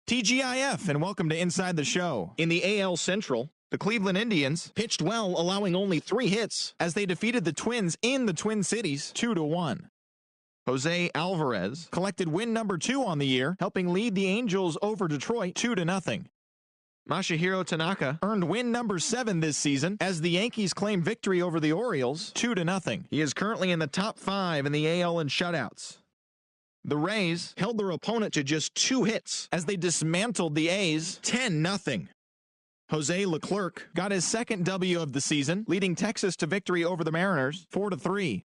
TGIF, and welcome to Inside the Show. In the AL Central, the Cleveland Indians pitched well, allowing only 3 hits as they defeated the Twins in the Twin Cities 2-1. Jose Alvarez collected win number 2 on the year, helping lead the Angels over Detroit 2-0. Masahiro Tanaka earned win number 7 this season as the Yankees claim victory over the Orioles 2-0. He is currently in the top 5 in the AL in shutouts. The Rays held their opponent to just 2 hits as they dismantled the A's 10-0. Jose Leclerc got his second W of the season, leading Texas to victory over the Mariners 4-3.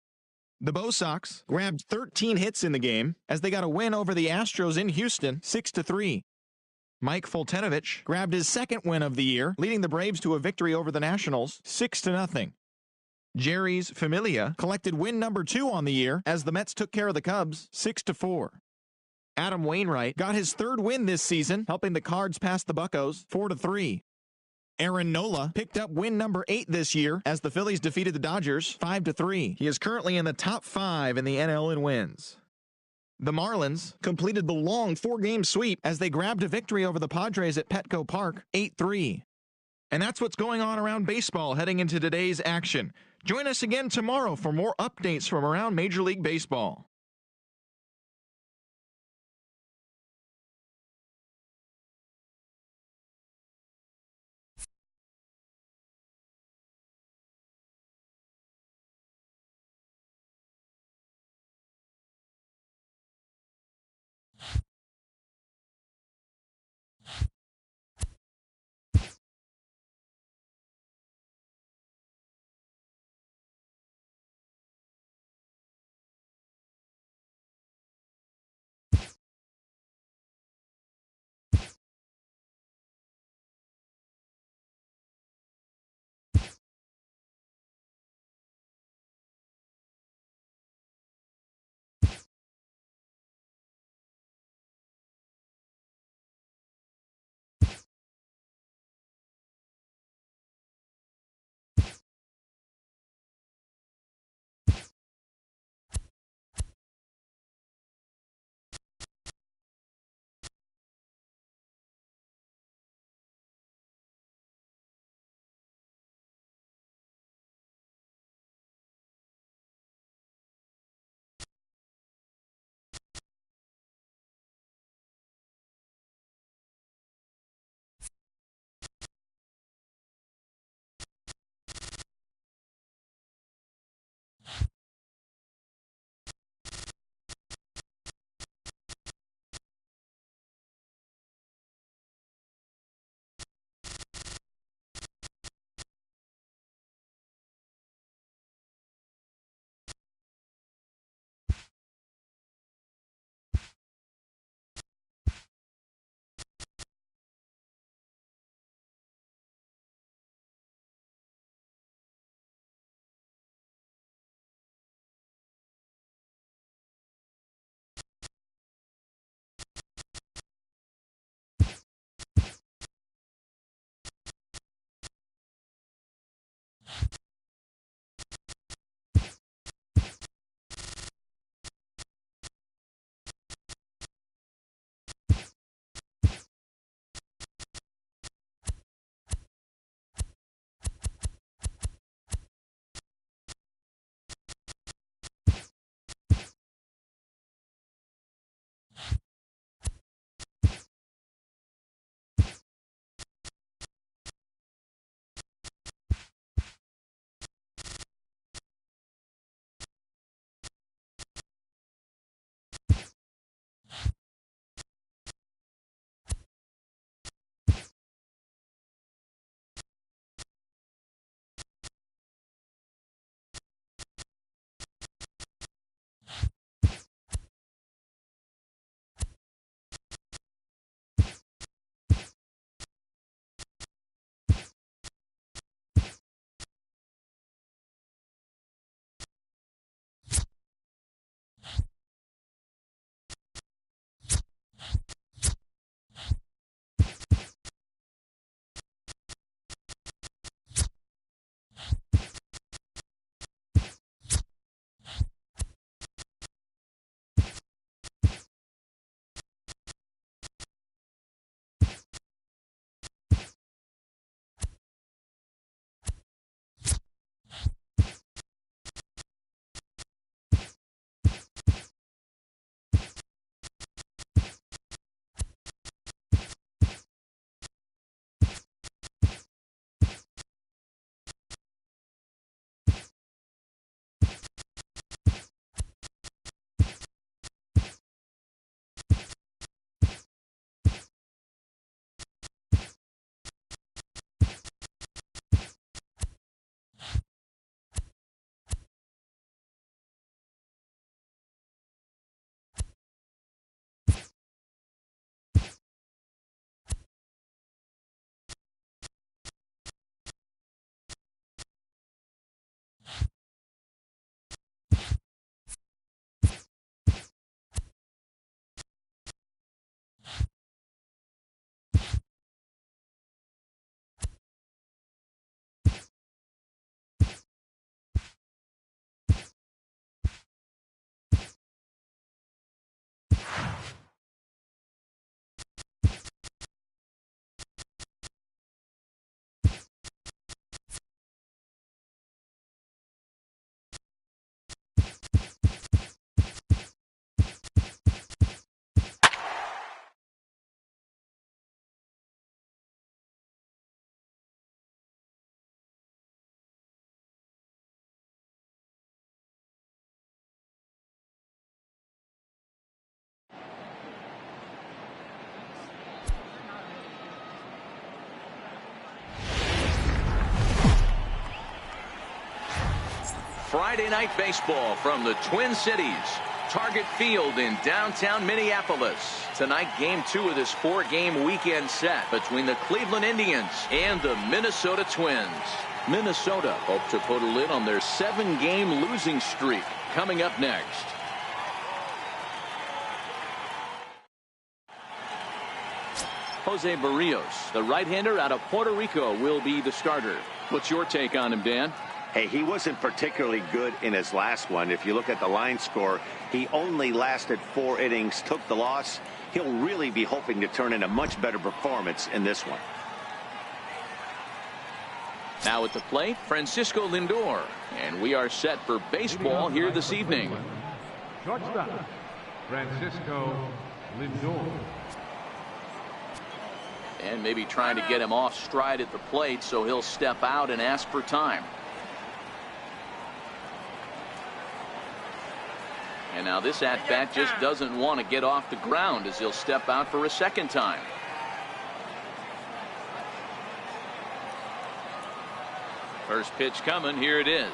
The Bo Sox grabbed 13 hits in the game as they got a win over the Astros in Houston 6-3. Mike Foltynewicz grabbed his second win of the year, leading the Braves to a victory over the Nationals 6-0. Jerry's Familia collected win number 2 on the year as the Mets took care of the Cubs 6-4. Adam Wainwright got his 3rd win this season, helping the Cards pass the Buccos 4-3. Aaron Nola picked up win number 8 this year as the Phillies defeated the Dodgers 5-3. He is currently in the top 5 in the NL in wins. The Marlins completed the long 4-game sweep as they grabbed a victory over the Padres at Petco Park 8-3. And that's what's going on around baseball heading into today's action. Join us again tomorrow for more updates from around Major League Baseball. Friday Night Baseball from the Twin Cities. Target Field in downtown Minneapolis. Tonight, Game 2 of this 4-game weekend set between the Cleveland Indians and the Minnesota Twins. Minnesota hope to put a lid on their 7-game losing streak. Coming up next. Jose Berrios, the right-hander out of Puerto Rico, will be the starter. What's your take on him, Dan? Hey, he wasn't particularly good in his last one. If you look at the line score, he only lasted 4 innings, took the loss. He'll really be hoping to turn in a much better performance in this one. Now at the plate, Francisco Lindor. And we are set for baseball here this evening. Shortstop, Francisco Lindor. And maybe trying to get him off stride at the plate, so he'll step out and ask for time. And now this at-bat just doesn't want to get off the ground as he'll step out for a second time. First pitch coming. Here it is.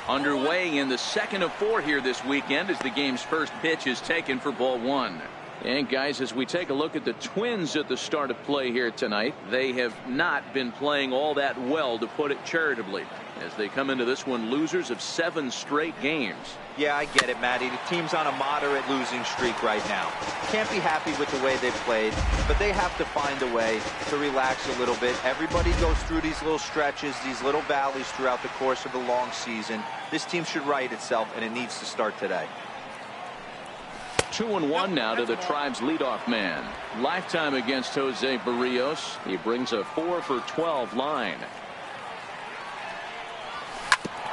Underway in the second of 4 here this weekend as the game's first pitch is taken for ball 1. And guys, as we take a look at the Twins at the start of play here tonight, they have not been playing all that well, to put it charitably, as they come into this one losers of 7 straight games. Yeah, I get it, Matty. The team's on a moderate losing streak right now. Can't be happy with the way they've played, but they have to find a way to relax a little bit. Everybody goes through these little stretches, these little valleys throughout the course of the long season. This team should right itself, and it needs to start today. 2-1 now to the Tribe's leadoff man. Lifetime against Jose Berrios. He brings a 4-for-12 line.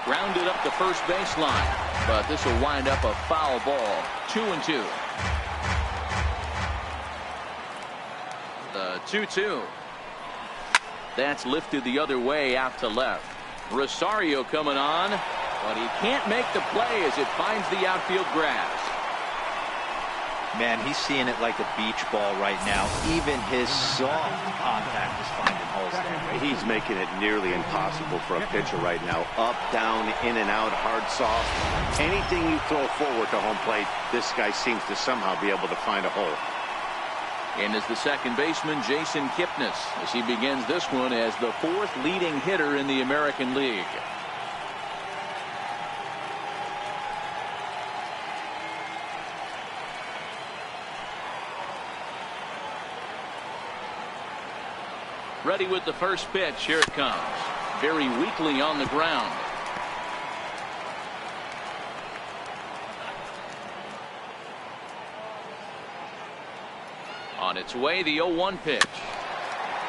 Grounded up the first baseline, but this will wind up a foul ball. 2-2. The 2-2. That's lifted the other way out to left. Rosario coming on, but he can't make the play as it finds the outfield grass. Man, he's seeing it like a beach ball right now. Even his soft contact is finding holes there. He's making it nearly impossible for a pitcher right now. Up, down, in and out, hard, soft. Anything you throw forward to home plate, this guy seems to somehow be able to find a hole. And is the second baseman, Jason Kipnis, as he begins this one as the 4th leading hitter in the American League. Ready with the first pitch. Here it comes. Very weakly on the ground. On its way, the 0-1 pitch.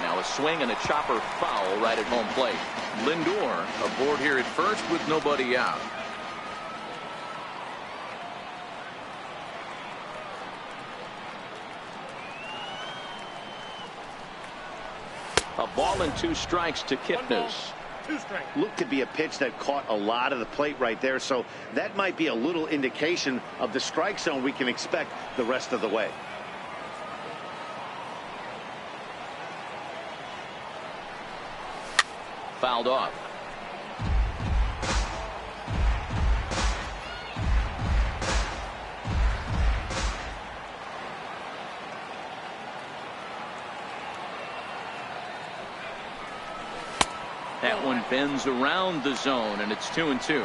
Now a swing and a chopper foul right at home plate. Lindor aboard here at first with nobody out. A ball and 2 strikes to Kipnis. Looked to be a pitch that caught a lot of the plate right there, so that might be a little indication of the strike zone we can expect the rest of the way. Fouled off. That one bends around the zone, and it's 2-2.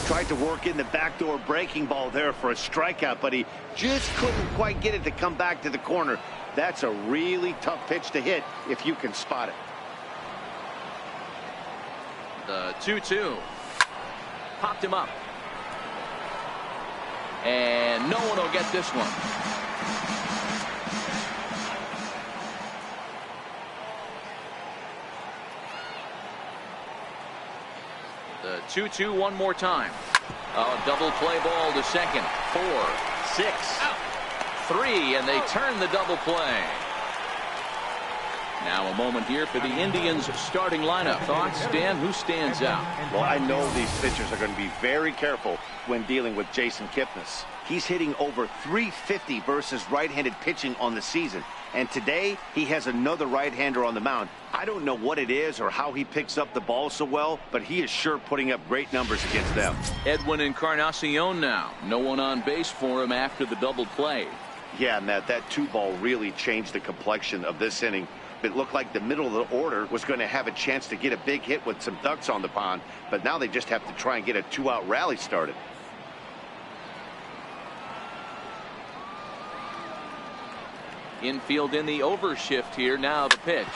Tried to work in the backdoor breaking ball there for a strikeout, but he just couldn't quite get it to come back to the corner. That's a really tough pitch to hit if you can spot it. The 2-2. Popped him up. And no one will get this one. The 2-2 one more time. A double play ball to second. 4, 6, 3, and they turn the double play. Now a moment here for the Indians starting lineup. Thoughts, Dan? Who stands out? Well, I know these pitchers are going to be very careful when dealing with Jason Kipnis. he's hitting over 350 versus right-handed pitching on the season. And today, he has another right-hander on the mound. I don't know what it is or how he picks up the ball so well, but he is sure putting up great numbers against them. Edwin Encarnacion now. No one on base for him after the double play. Yeah, Matt, that 2-ball really changed the complexion of this inning. It looked like the middle of the order was going to have a chance to get a big hit with some ducks on the pond, but now they just have to try and get a 2-out rally started. Infield in the overshift here. Now the pitch.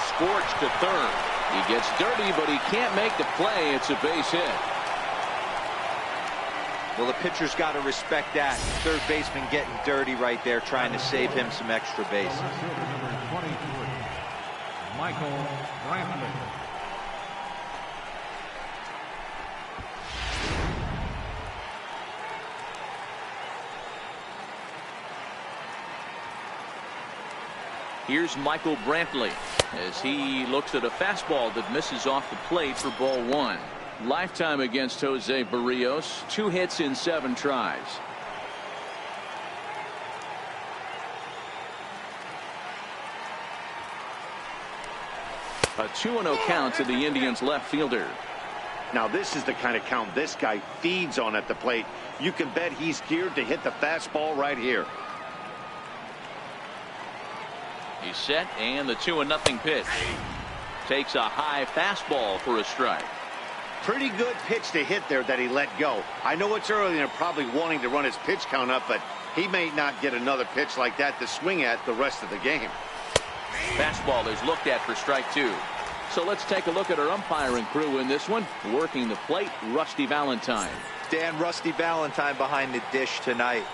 Scorched to third. He gets dirty, but he can't make the play. It's a base hit. Well, the pitcher's got to respect that. Third baseman getting dirty right there, trying to save him some extra bases. Number 23, Michael Brantley. Here's Michael Brantley as he looks at a fastball that misses off the plate for ball one. Lifetime against Jose Barrios. 2 hits in 7 tries. A 2-0 count to the Indians left fielder. Now this is the kind of count this guy feeds on at the plate. You can bet he's geared to hit the fastball right here. He's set, and the 2-0 pitch. Takes a high fastball for a strike. Pretty good pitch to hit there that he let go. I know it's early and they're probably wanting to run his pitch count up, but he may not get another pitch like that to swing at the rest of the game. Fastball is looked at for strike 2. So let's take a look at our umpiring crew in this one. Working the plate, Rusty Valentine. Dan, Rusty Valentine behind the dish tonight.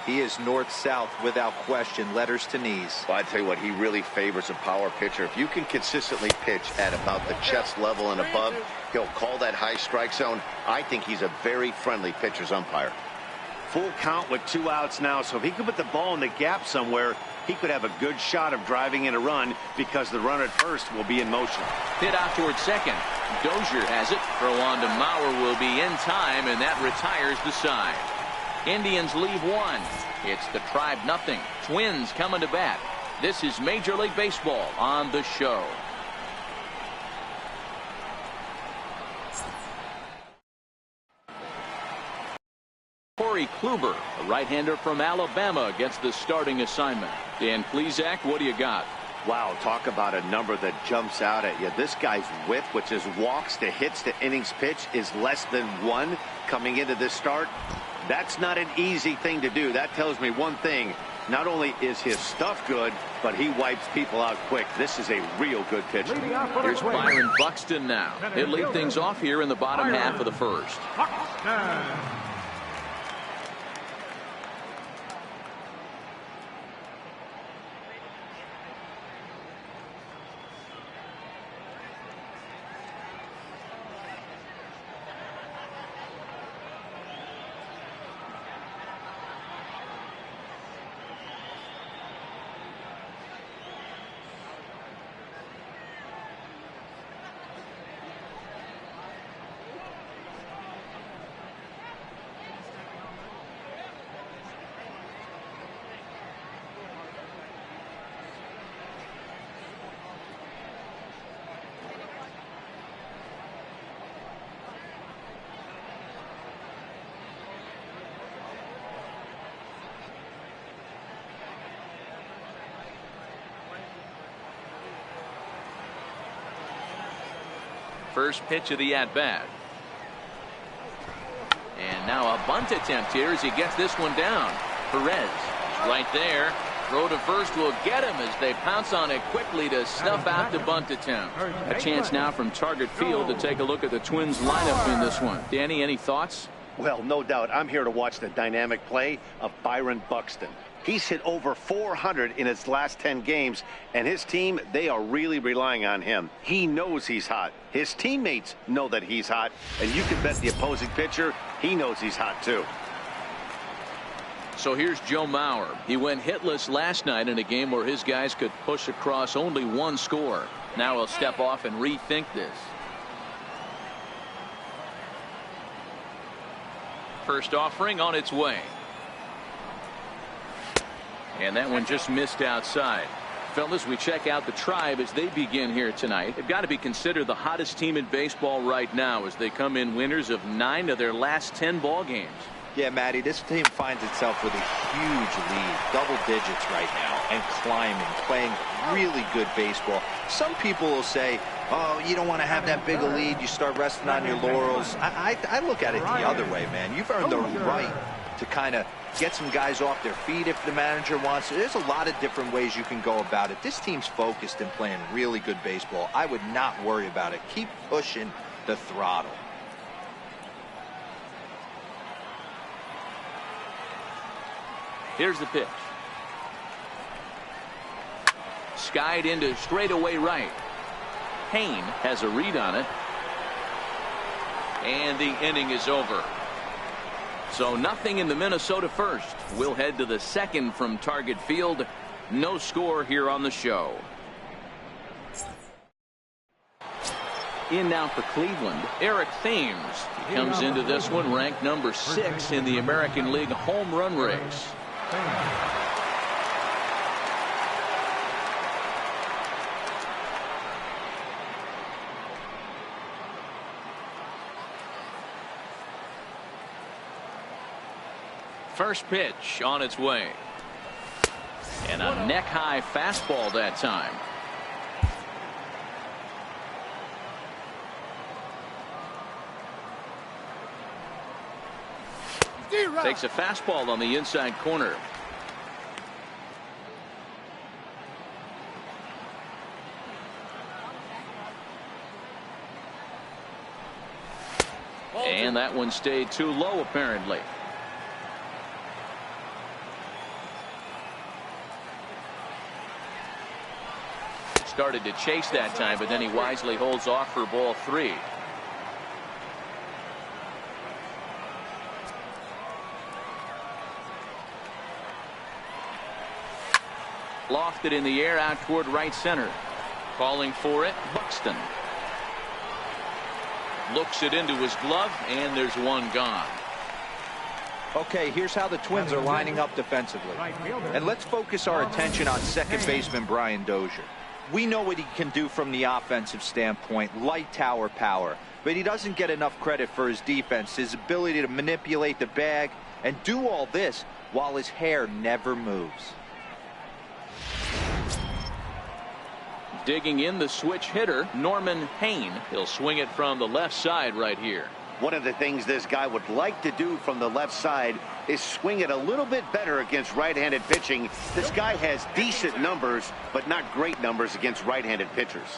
He is north-south without question, letters to knees. Well, I tell you what, he really favors a power pitcher. If you can consistently pitch at about the chest level and above, he'll call that high strike zone. I think he's a very friendly pitcher's umpire. Full count with 2 outs now, so if he could put the ball in the gap somewhere, he could have a good shot of driving in a run because the runner at first will be in motion. Hit out towards second. Dozier has it. Throw on to Mauer will be in time, and that retires the side. Indians leave 1. It's the Tribe nothing. Twins coming to bat. This is Major League Baseball on the show. Corey Kluber, a right-hander from Alabama, gets the starting assignment. Dan Plesac, what do you got? Wow, talk about a number that jumps out at you. This guy's whip, which is walks to hits to innings pitch, is less than 1 coming into this start. That's not an easy thing to do. That tells me one thing. Not only is his stuff good, but he wipes people out quick. This is a real good pitcher. Here's Byron Buxton now. He'll lead things off here in the bottom half of the first. First pitch of the at-bat. And now a bunt attempt here as he gets this one down. Perez right there. Throw to first will get him as they pounce on it quickly to snuff out the bunt attempt. A chance now from Target Field to take a look at the Twins lineup in this one. Danny, any thoughts? Well, no doubt. I'm here to watch the dynamic play of Byron Buxton. He's hit over 400 in his last 10 games, and his team, they are really relying on him. He knows he's hot. His teammates know that he's hot, and you can bet the opposing pitcher, he knows he's hot too. So here's Joe Mauer. He went hitless last night in a game where his guys could push across only 1 score. Now he'll step off and rethink this. First offering on its way. And that one just missed outside. Fellas, we check out the Tribe as they begin here tonight. They've got to be considered the hottest team in baseball right now as they come in winners of 9 of their last 10 ball games. Yeah, Matty, this team finds itself with a huge lead, double digits right now, and climbing, playing really good baseball. Some people will say, oh, you don't want to have that big a lead, you start resting on your laurels. I look at it the other way, man. You've earned the right to kind of get some guys off their feet if the manager wants to. There's a lot of different ways you can go about it. This team's focused and playing really good baseball. I would not worry about it. Keep pushing the throttle. Here's the pitch. Skied into straightaway right. Payne has a read on it. And the inning is over. So nothing in the Minnesota first. We'll head to the second from Target Field. No score here on the show. In now for Cleveland, Eric Thames. He comes into this one ranked number 6 in the American League home run race. First pitch on its way. And a neck-high fastball that time. Takes a fastball on the inside corner. And that one stayed too low apparently. Started to chase that time, but then he wisely holds off for ball 3. Lofted in the air out toward right center. Calling for it, Buxton. Looks it into his glove, and there's one gone. Okay, here's how the Twins are lining up defensively. And let's focus our attention on second baseman Brian Dozier. We know what he can do from the offensive standpoint, light tower power. But he doesn't get enough credit for his defense, his ability to manipulate the bag and do all this while his hair never moves. Digging in the switch hitter, Norman Payne. He'll swing it from the left side right here. One of the things this guy would like to do from the left side is swing it a little bit better against right-handed pitching. This guy has decent numbers, but not great numbers against right-handed pitchers.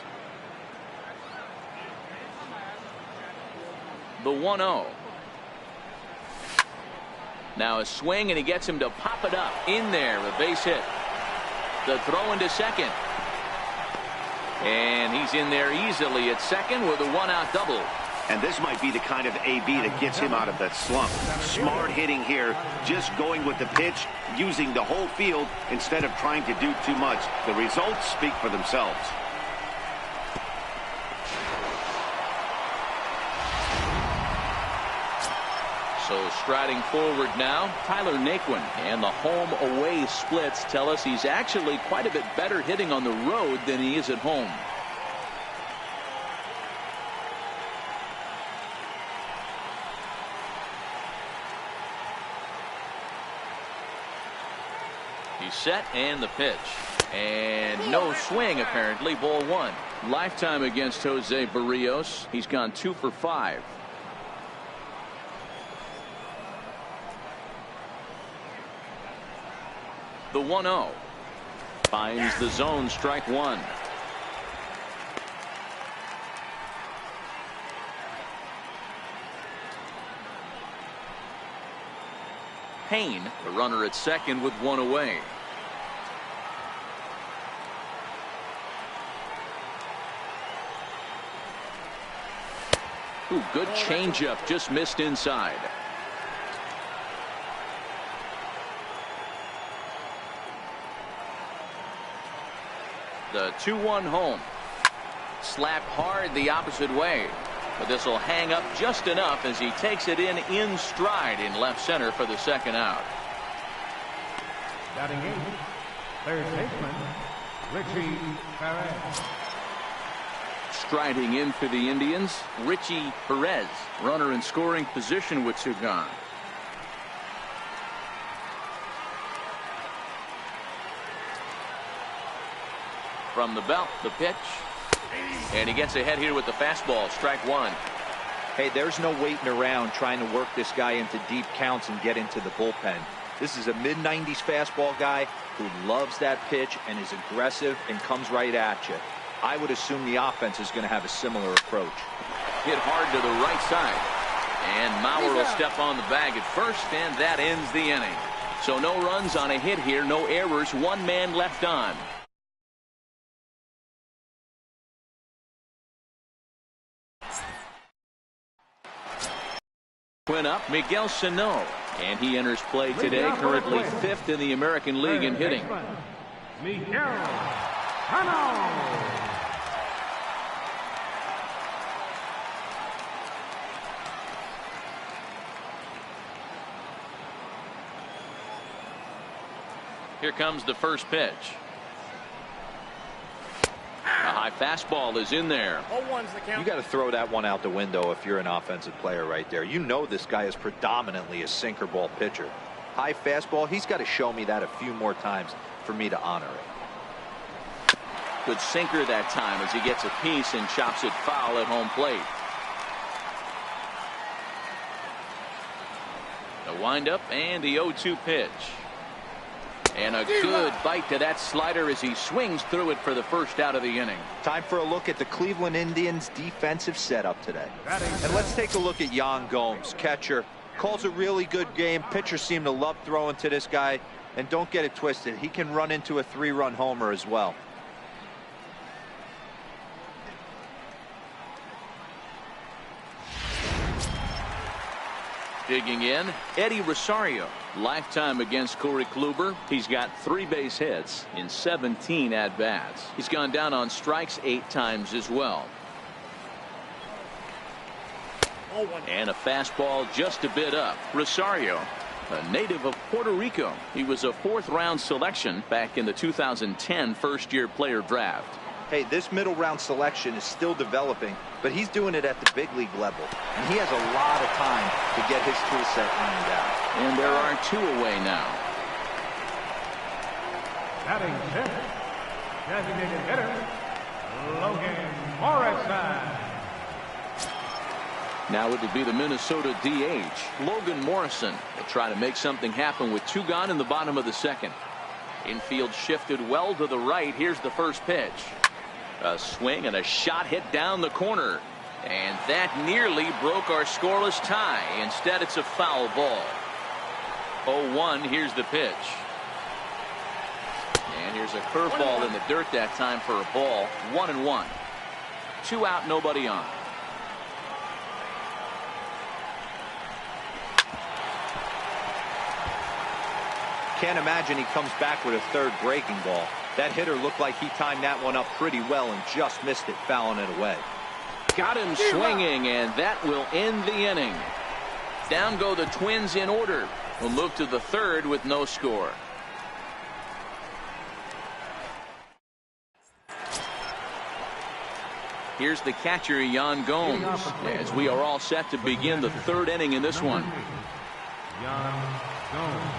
The 1-0. Now a swing, and he gets him to pop it up. In there, a base hit. The throw into second. And he's in there easily at second with a 1-out double. And this might be the kind of AB that gets him out of that slump. Smart hitting here, just going with the pitch, using the whole field instead of trying to do too much. The results speak for themselves. So striding forward now, Tyler Naquin. And the home-away splits tell us he's actually quite a bit better hitting on the road than he is at home. He's set, and the pitch. And no swing, apparently. Ball 1. Lifetime against Jose Barrios. He's gone 2 for 5. The 1-0. Finds the zone, strike 1. Payne, the runner at second with 1 away. Ooh, good changeup, just missed inside. The 2-1 home. Slapped hard the opposite way. But this will hang up just enough as he takes it in stride in left center for the second out. Batting 8, Third baseman, Richie Perez. Striding in for the Indians, Richie Perez, runner in scoring position with two gone. From the belt, the pitch. And he gets ahead here with the fastball, strike one. Hey, there's no waiting around trying to work this guy into deep counts and get into the bullpen. This is a mid-90s fastball guy who loves that pitch and is aggressive and comes right at you. I would assume the offense is going to have a similar approach. Hit hard to the right side. And Mauer will step on the bag at first, and that ends the inning. So no runs on a hit here, no errors, one man left on. Went up Miguel Sano, and he enters play today, currently 5th in the American League in hitting. Miguel Sano. Here comes the first pitch. A high fastball is in there. You got to throw that one out the window if you're an offensive player right there. You know this guy is predominantly a sinker ball pitcher. High fastball, he's got to show me that a few more times for me to honor it. Good sinker that time as he gets a piece and chops it foul at home plate. The windup and the 0-2 pitch. And a good bite to that slider as he swings through it for the first out of the inning. Time for a look at the Cleveland Indians defensive setup today. And let's take a look at Yan Gomes, catcher. Calls a really good game. Pitchers seem to love throwing to this guy. And don't get it twisted, he can run into a 3-run homer as well. Digging in, Eddie Rosario. Lifetime against Corey Kluber. He's got 3 base hits in 17 at-bats. He's gone down on strikes 8 times as well. And a fastball just a bit up. Rosario, a native of Puerto Rico. He was a 4th-round selection back in the 2010 first-year player draft. Hey, this middle round selection is still developing, but he's doing it at the big league level. And he has a lot of time to get his tool set ironed out. And there are 2 away now. Batting 5th, designated hitter, Logan Morrison. Now it will be the Minnesota DH, Logan Morrison. They try to make something happen with 2 gone in the bottom of the 2nd. Infield shifted well to the right. Here's the first pitch. A swing and a shot hit down the corner. And that nearly broke our scoreless tie. Instead, it's a foul ball. 0-1. Here's the pitch. And here's a curveball in the dirt that time for a ball. 1-1. 2 out, nobody on. Can't imagine he comes back with a 3rd breaking ball. That hitter looked like he timed that one up pretty well and just missed it, fouling it away. Got him swinging, and that will end the inning. Down go the Twins in order. We'll move to the 3rd with no score. Here's the catcher, Yan Gomes, as we are all set to begin the 3rd inning in this one. Yan Gomes.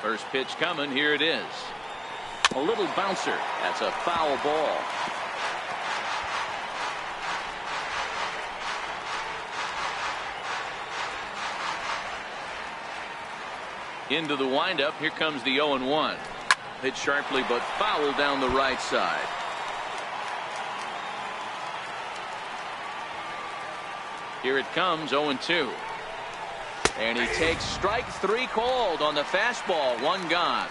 First pitch coming. Here it is. A little bouncer. That's a foul ball. Into the windup. Here comes the 0-1. Hit sharply but foul down the right side. Here it comes. 0-2. And he takes strike 3 called on the fastball. 1 gone.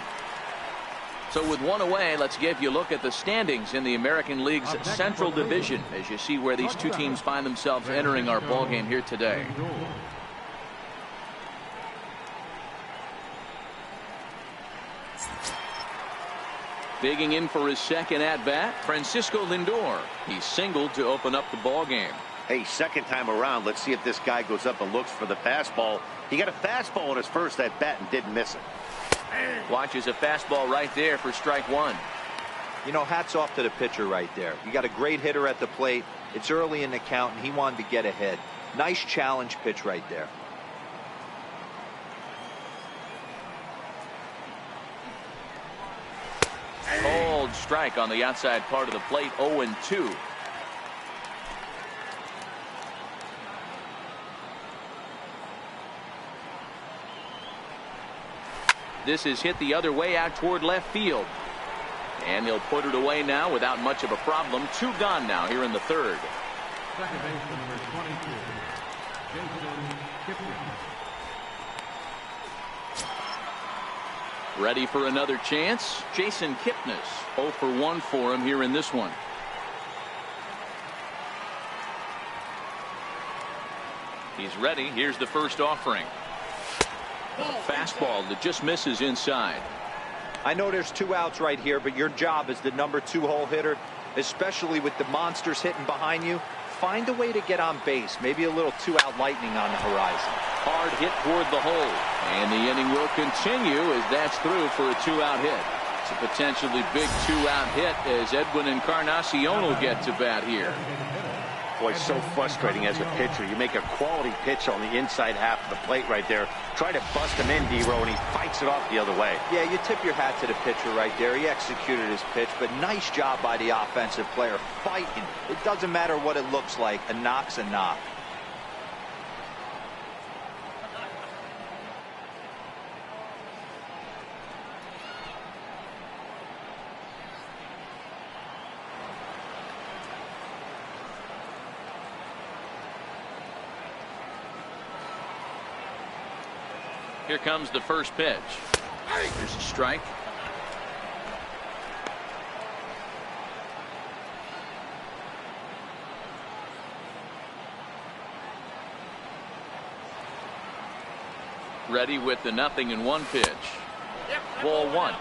So with 1 away, let's give you a look at the standings in the American League's Central Division as you see where these 2 teams find themselves entering our ball game here today. Digging in for his 2nd at-bat, Francisco Lindor. He singled to open up the ball game. Hey, second time around, let's see if this guy goes up and looks for the fastball. He got a fastball on his first at bat and didn't miss it. Watches a fastball right there for strike one. You know, hats off to the pitcher right there. You got a great hitter at the plate. It's early in the count, and he wanted to get ahead. Nice challenge pitch right there. Cold strike on the outside part of the plate, 0-2. This is hit the other way out toward left field. And he'll put it away now without much of a problem. 2 gone now here in the third. Second baseman number 22, Jason Kipnis. Ready for another chance. Jason Kipnis, 0 for 1 for him here in this one. He's ready. Here's the first offering. Fastball that just misses inside. I know there's 2 outs right here, but your job as the number 2 hole hitter, especially with the monsters hitting behind you, find a way to get on base. Maybe a little 2-out lightning on the horizon. Hard hit toward the hole. And the inning will continue as that's through for a 2-out hit. It's a potentially big 2-out hit as Edwin Encarnacion will get to bat here. Boy, so frustrating as a pitcher. You make a quality pitch on the inside half of the plate right there. Try to bust him in, D-Row, and he fights it off the other way. Yeah, you tip your hat to the pitcher right there. He executed his pitch, but nice job by the offensive player fighting. It doesn't matter what it looks like. A knock's a knock. Here comes the first pitch. There's a strike. Ready with the 0-1 pitch. Ball 1.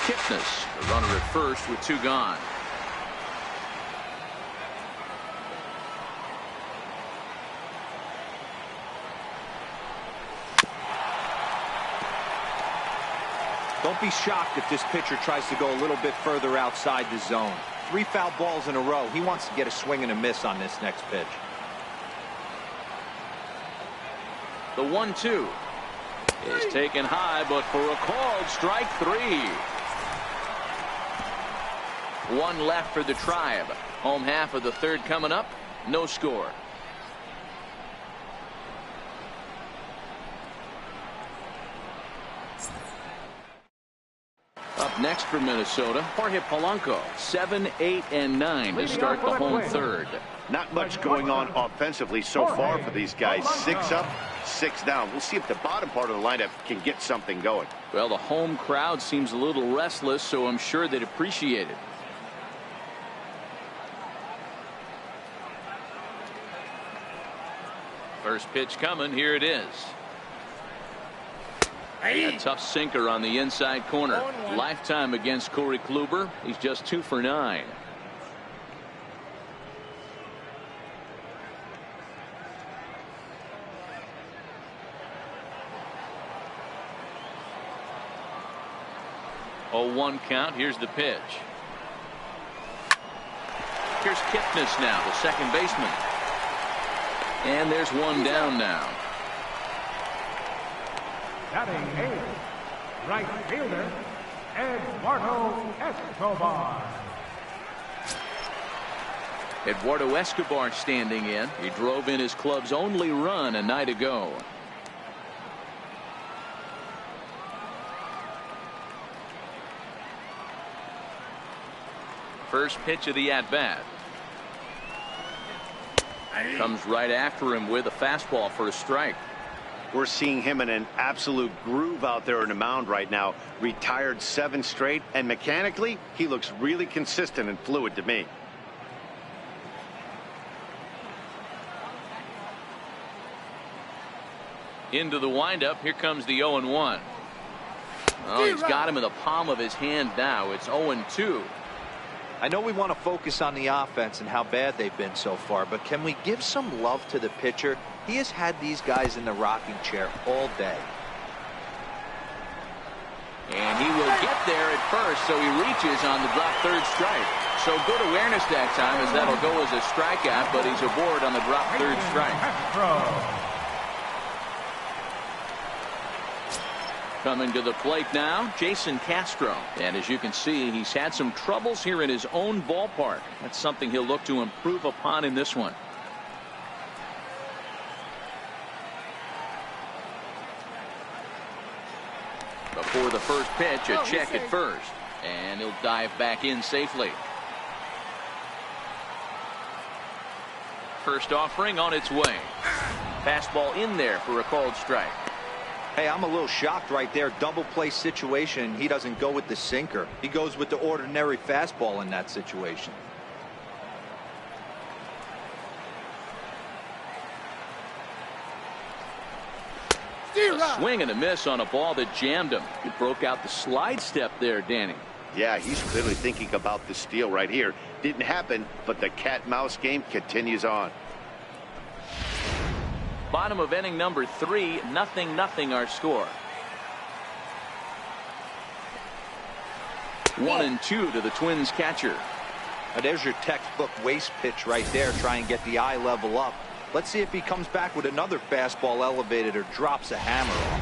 Kipnis, the runner at first with 2 gone. Don't be shocked if this pitcher tries to go a little bit further outside the zone. 3 foul balls in a row. He wants to get a swing and a miss on this next pitch. The 1-2 is taken high, but for a called strike 3. 1 left for the Tribe. Home half of the third coming up. No score. Up next for Minnesota, Jorge Polanco, 7, 8, and 9 to start the home third. Not much going on offensively so far for these guys. 6 up, 6 down. We'll see if the bottom part of the lineup can get something going. Well, the home crowd seems a little restless, so I'm sure they'd appreciate it. First pitch coming. Here it is. A tough sinker on the inside corner. Lifetime against Corey Kluber. He's just 2 for 9. Oh, 1 count. Here's the pitch. Here's Kipnis now, the second baseman. And there's 1 down now. Batting 8th, right fielder, Eduardo Escobar. Eduardo Escobar standing in. He drove in his club's only run a night ago. First pitch of the at-bat. Comes right after him with a fastball for a strike. We're seeing him in an absolute groove out there in the mound right now. Retired 7 straight, and mechanically, he looks really consistent and fluid to me. Into the windup. Here comes the 0-1. Oh, he's got him in the palm of his hand now. It's 0-2. I know we want to focus on the offense and how bad they've been so far, but can we give some love to the pitcher? He has had these guys in the rocking chair all day. And he will get there at first, so he reaches on the drop third strike. So good awareness that time, as that'll go as a strikeout, but he's aboard on the drop third strike. Coming to the plate now, Jason Castro. And as you can see, he's had some troubles here in his own ballpark. That's something he'll look to improve upon in this one. Before the first pitch, a check at first. And he'll dive back in safely. First offering on its way. Fastball in there for a called strike. Hey, I'm a little shocked right there. Double play situation. He doesn't go with the sinker. He goes with the ordinary fastball in that situation. A swing and a miss on a ball that jammed him. He broke out the slide step there, Danny. Yeah, he's clearly thinking about the steal right here. Didn't happen, but the cat-mouse game continues on. Bottom of inning number 3, 0-0 our score. 1-2 to the Twins catcher. Now there's your textbook waste pitch right there. Try and get the eye level up. Let's see if he comes back with another fastball elevated or drops a hammer off.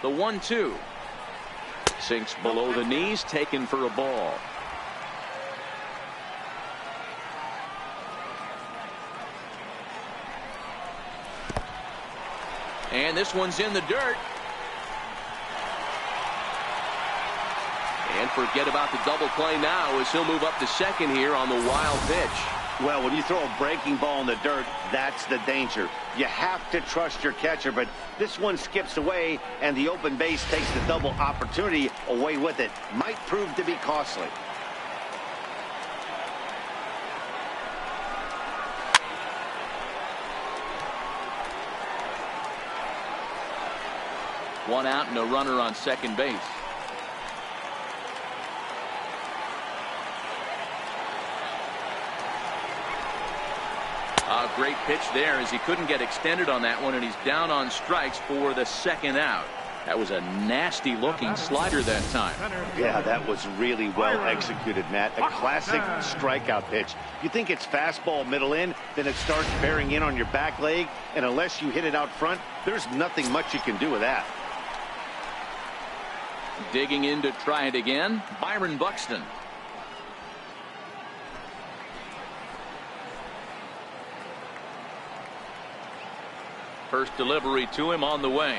The 1-2. Sinks below the knees, taken for a ball. And this one's in the dirt. And forget about the double play now as he'll move up to second here on the wild pitch. Well, when you throw a breaking ball in the dirt, that's the danger. You have to trust your catcher, but this one skips away, and the open base takes the double opportunity away with it. Might prove to be costly. One out and a runner on second base. A great pitch there as he couldn't get extended on that one, and he's down on strikes for the second out. That was a nasty looking slider that time. Yeah, that was really well executed, Matt. A classic strikeout pitch. You think it's fastball middle in, then it starts bearing in on your back leg, and unless you hit it out front, there's nothing much you can do with that. Digging in to try it again, Byron Buxton. First delivery to him on the way.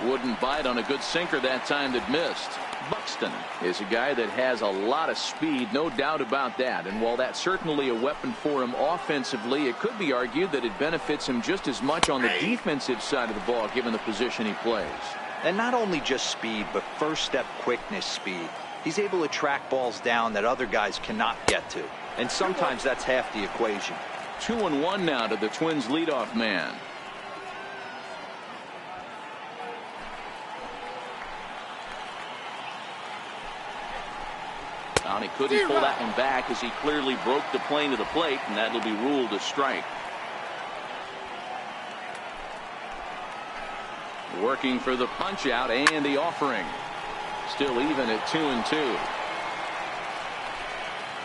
Wouldn't bite on a good sinker that time that missed. Buxton is a guy that has a lot of speed, no doubt about that. And while that's certainly a weapon for him offensively, it could be argued that it benefits him just as much on the defensive side of the ball, given the position he plays. And not only just speed, but first step quickness speed. He's able to track balls down that other guys cannot get to. And sometimes that's half the equation. 2-1 now to the Twins leadoff man. And he couldn't pull that one back as he clearly broke the plane to the plate, and that'll be ruled a strike. Working for the punch out and the offering. Still even at 2-2.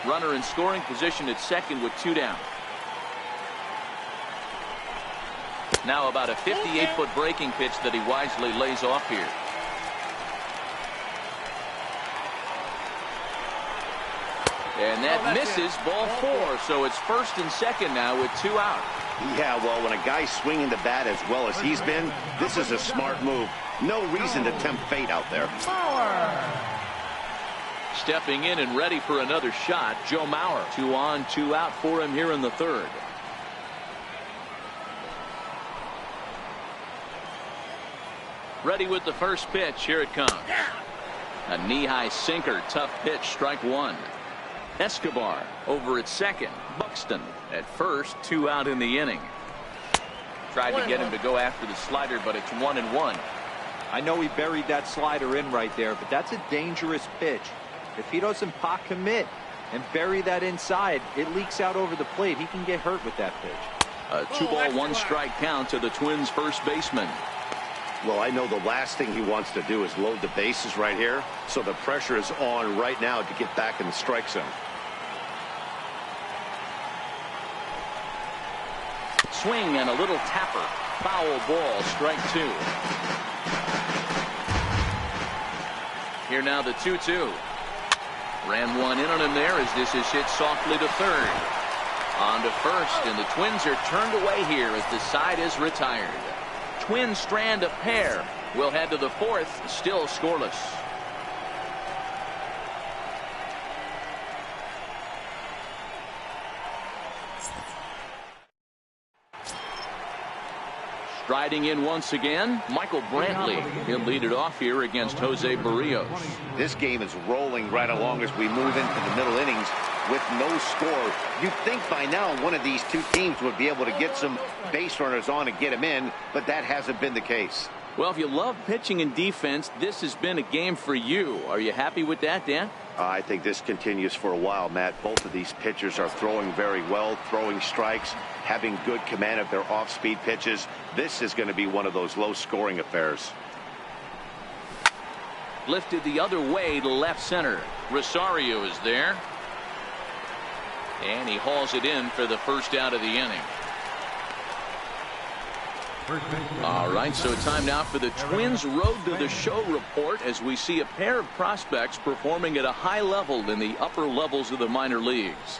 Runner in scoring position at second with 2 down. Now about a 58-foot breaking pitch that he wisely lays off here. And that misses, ball 4. So it's first and second now with 2 out. Yeah, well, when a guy's swinging the bat as well as he's been, this is a smart move. No reason to tempt fate out there. Stepping in and ready for another shot, Joe Mauer. 2 on, 2 out for him here in the third. Ready with the first pitch. Here it comes. A knee-high sinker. Tough pitch. Strike one. Escobar over at second. Buxton at first. 2 out in the inning. Tried to get him to go after the slider, but it's 1-1. I know he buried that slider in right there, but that's a dangerous pitch. If he doesn't pot commit and bury that inside, it leaks out over the plate. He can get hurt with that pitch. A 2-ball, 1-strike count to the Twins' first baseman. Well, I know the last thing he wants to do is load the bases right here, so the pressure is on right now to get back in the strike zone. Swing and a little tapper. Foul ball. Strike two. Here now the 2-2. Ran one in on him there as this is hit softly to third. On to first, and the Twins are turned away here as the side is retired. Twins strand a pair. We'll head to the fourth, still scoreless. Striding in once again, Michael Brantley. He'll lead it off here against Jose Barrios. This game is rolling right along as we move into the middle innings with no score. You'd think by now one of these two teams would be able to get some base runners on and get them in, but that hasn't been the case. Well, if you love pitching and defense, this has been a game for you. Are you happy with that, Dan? I think this continues for a while, Matt. Both of these pitchers are throwing very well, throwing strikes, having good command of their off-speed pitches. This is going to be one of those low-scoring affairs. Lifted the other way to left center. Rosario is there. And he hauls it in for the first out of the inning. All right, so time now for the Twins Road to the Show report as we see a pair of prospects performing at a high level in the upper levels of the minor leagues.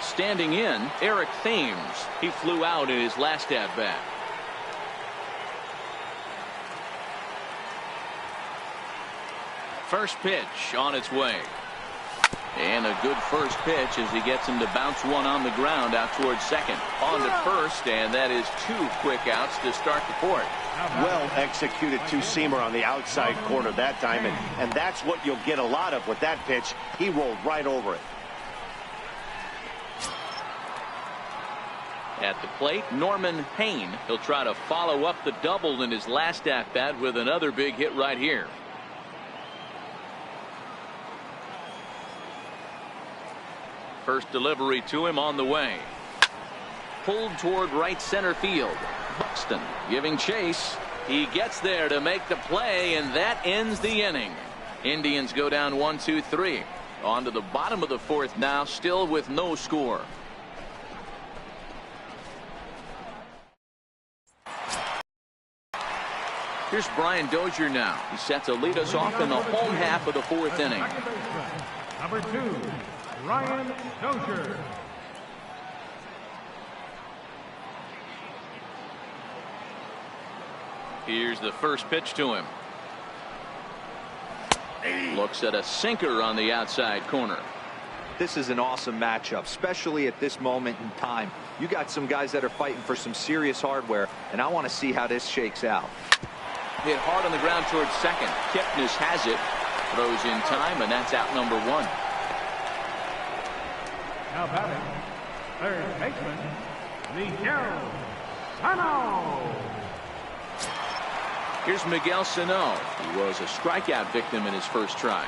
Standing in, Eric Thames. He flew out in his last at-bat. First pitch on its way. And a good first pitch as he gets him to bounce one on the ground out towards second. On to first, and that is 2 quick outs to start the fourth. Well executed two-seamer on the outside corner that time, and that's what you'll get a lot of with that pitch. He rolled right over it. At the plate, Norman Payne. He'll try to follow up the double in his last at-bat with another big hit right here. First delivery to him on the way. Pulled toward right center field. Buxton giving chase. He gets there to make the play, and that ends the inning. Indians go down 1-2-3. On to the bottom of the fourth now, still with no score. Here's Brian Dozier now. He's set to lead us off in the home half of the fourth inning. Number 2, Brian Dozier. Here's the first pitch to him. Looks at a sinker on the outside corner. This is an awesome matchup, especially at this moment in time. You got some guys that are fighting for some serious hardware, and I want to see how this shakes out. Hit hard on the ground towards second. Kipnis has it. Throws in time, and that's out number 1. Now batting, third baseman, Miguel Sano. Here's Miguel Sano. He was a strikeout victim in his first try.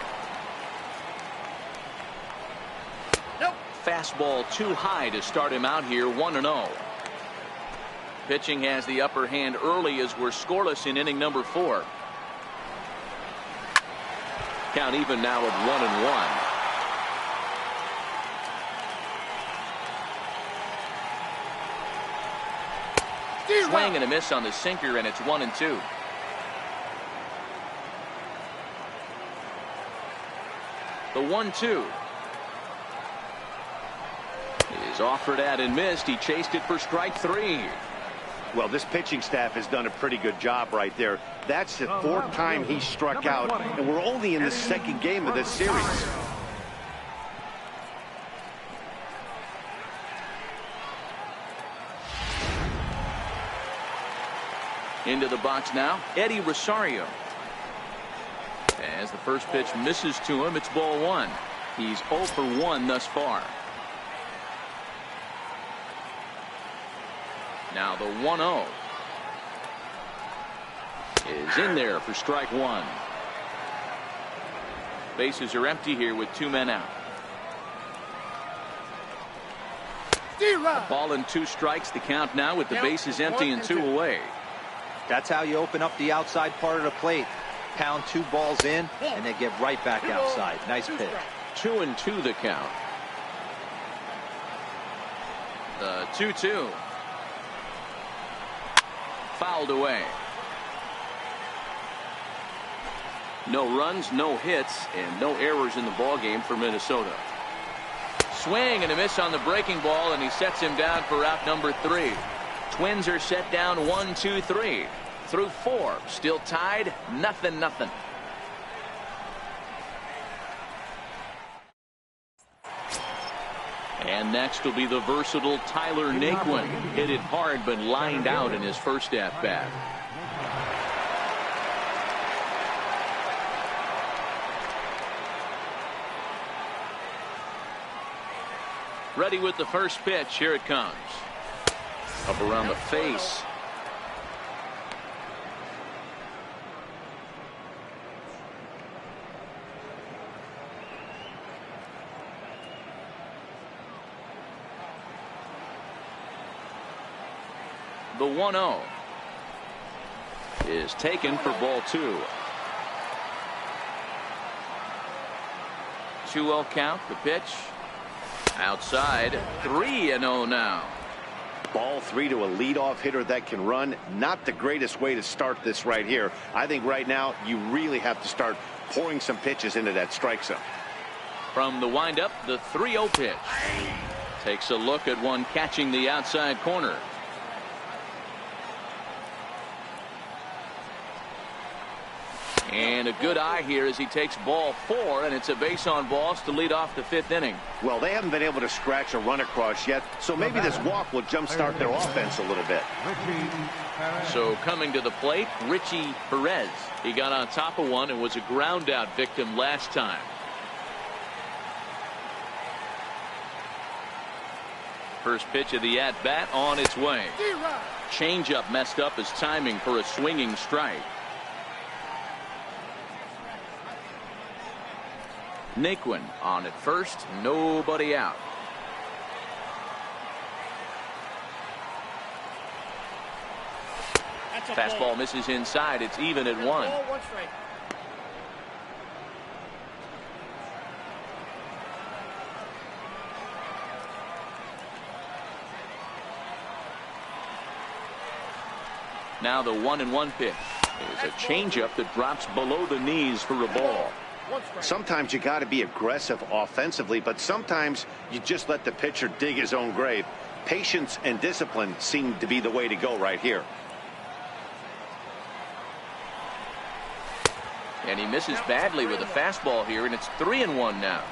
Nope. Fastball too high to start him out here, 1-0. Pitching has the upper hand early as we're scoreless in inning number 4. Count even now at 1-1. Swing and a miss on the sinker, and it's 1-2. The 1-2 is was offered at and missed. He chased it for strike 3. Well, this pitching staff has done a pretty good job right there. That's the 4th time he struck out, and we're only in the 2nd game of this series. Into the box now, Eddie Rosario. As the first pitch misses to him, it's ball 1. He's 0 for 1 thus far. Now the 1-0 is in there for strike 1. Bases are empty here with 2 men out. A ball and 2 strikes. The count now with the bases empty and 2 away. That's how you open up the outside part of the plate. Pound 2 balls in, and they get right back outside. Nice pitch. 2-2 the count. The 2-2. Fouled away. No runs, no hits, and no errors in the ballgame for Minnesota. Swing and a miss on the breaking ball, and he sets him down for out number 3. Twins are set down 1-2-3 through 4. Still tied, 0-0. And next will be the versatile Tyler Naquin. Hit it hard but lined out in his first at-bat. Ready with the first pitch. Here it comes. Up around the face. The 1-0 is taken for ball 2. 2-0 count. The pitch outside. 3-0 now. Ball 3 to a leadoff hitter that can run. Not the greatest way to start this right here. I think right now you really have to start pouring some pitches into that strike zone. From the windup, the 3-0 pitch. Takes a look at one catching the outside corner. And a good eye here as he takes ball 4, and it's a base on balls to lead off the 5th inning. Well, they haven't been able to scratch a run across yet, so maybe this walk will jumpstart their offense a little bit. So coming to the plate, Richie Perez. He got on top of one and was a ground out victim last time. First pitch of the at bat on its way. Changeup messed up his timing for a swinging strike. Naquin on at first, nobody out. Fastball misses inside. It's even at 1. Now the 1-1 pitch is a changeup that drops below the knees for a ball. Sometimes you got to be aggressive offensively, but sometimes you just let the pitcher dig his own grave. Patience and discipline seem to be the way to go right here. And he misses badly with a fastball here, and it's 3-1 now.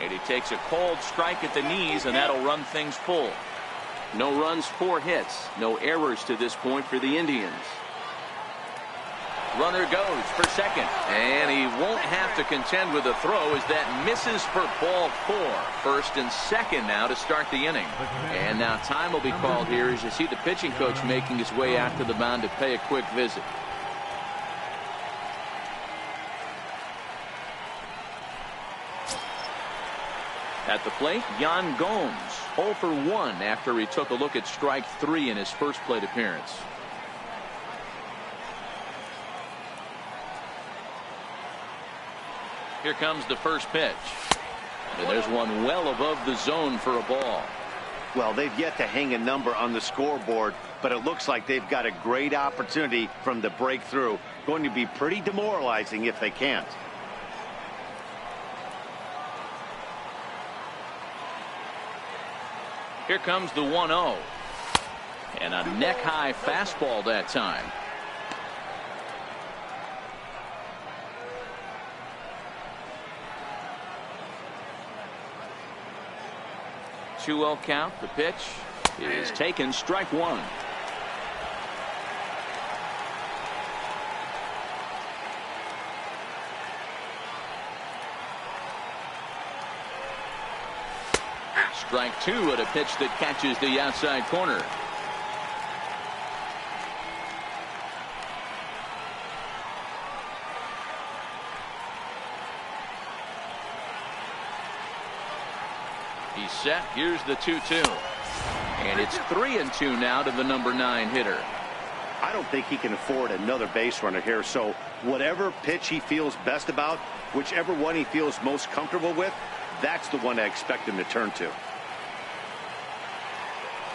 And he takes a cold strike at the knees, and that'll run things full. No runs, 4 hits. No errors to this point for the Indians. Runner goes for second, and he won't have to contend with a throw as that misses for ball 4. First and second now to start the inning. And now time will be called here as you see the pitching coach making his way out to the mound to pay a quick visit. At the plate, Yan Gomes, 0 for 1 after he took a look at strike 3 in his first plate appearance. Here comes the first pitch. And there's one well above the zone for a ball. Well, they've yet to hang a number on the scoreboard, but it looks like they've got a great opportunity from the breakthrough. Going to be pretty demoralizing if they can't. Here comes the 1-0. And a neck-high fastball that time. 2-0 count. The pitch is taken, strike one. Strike two at a pitch that catches the outside corner. He's set. Here's the 2-2. And it's 3-2 now to the number 9 hitter. I don't think he can afford another base runner here. So whatever pitch he feels best about, whichever one he feels most comfortable with, that's the one I expect him to turn to.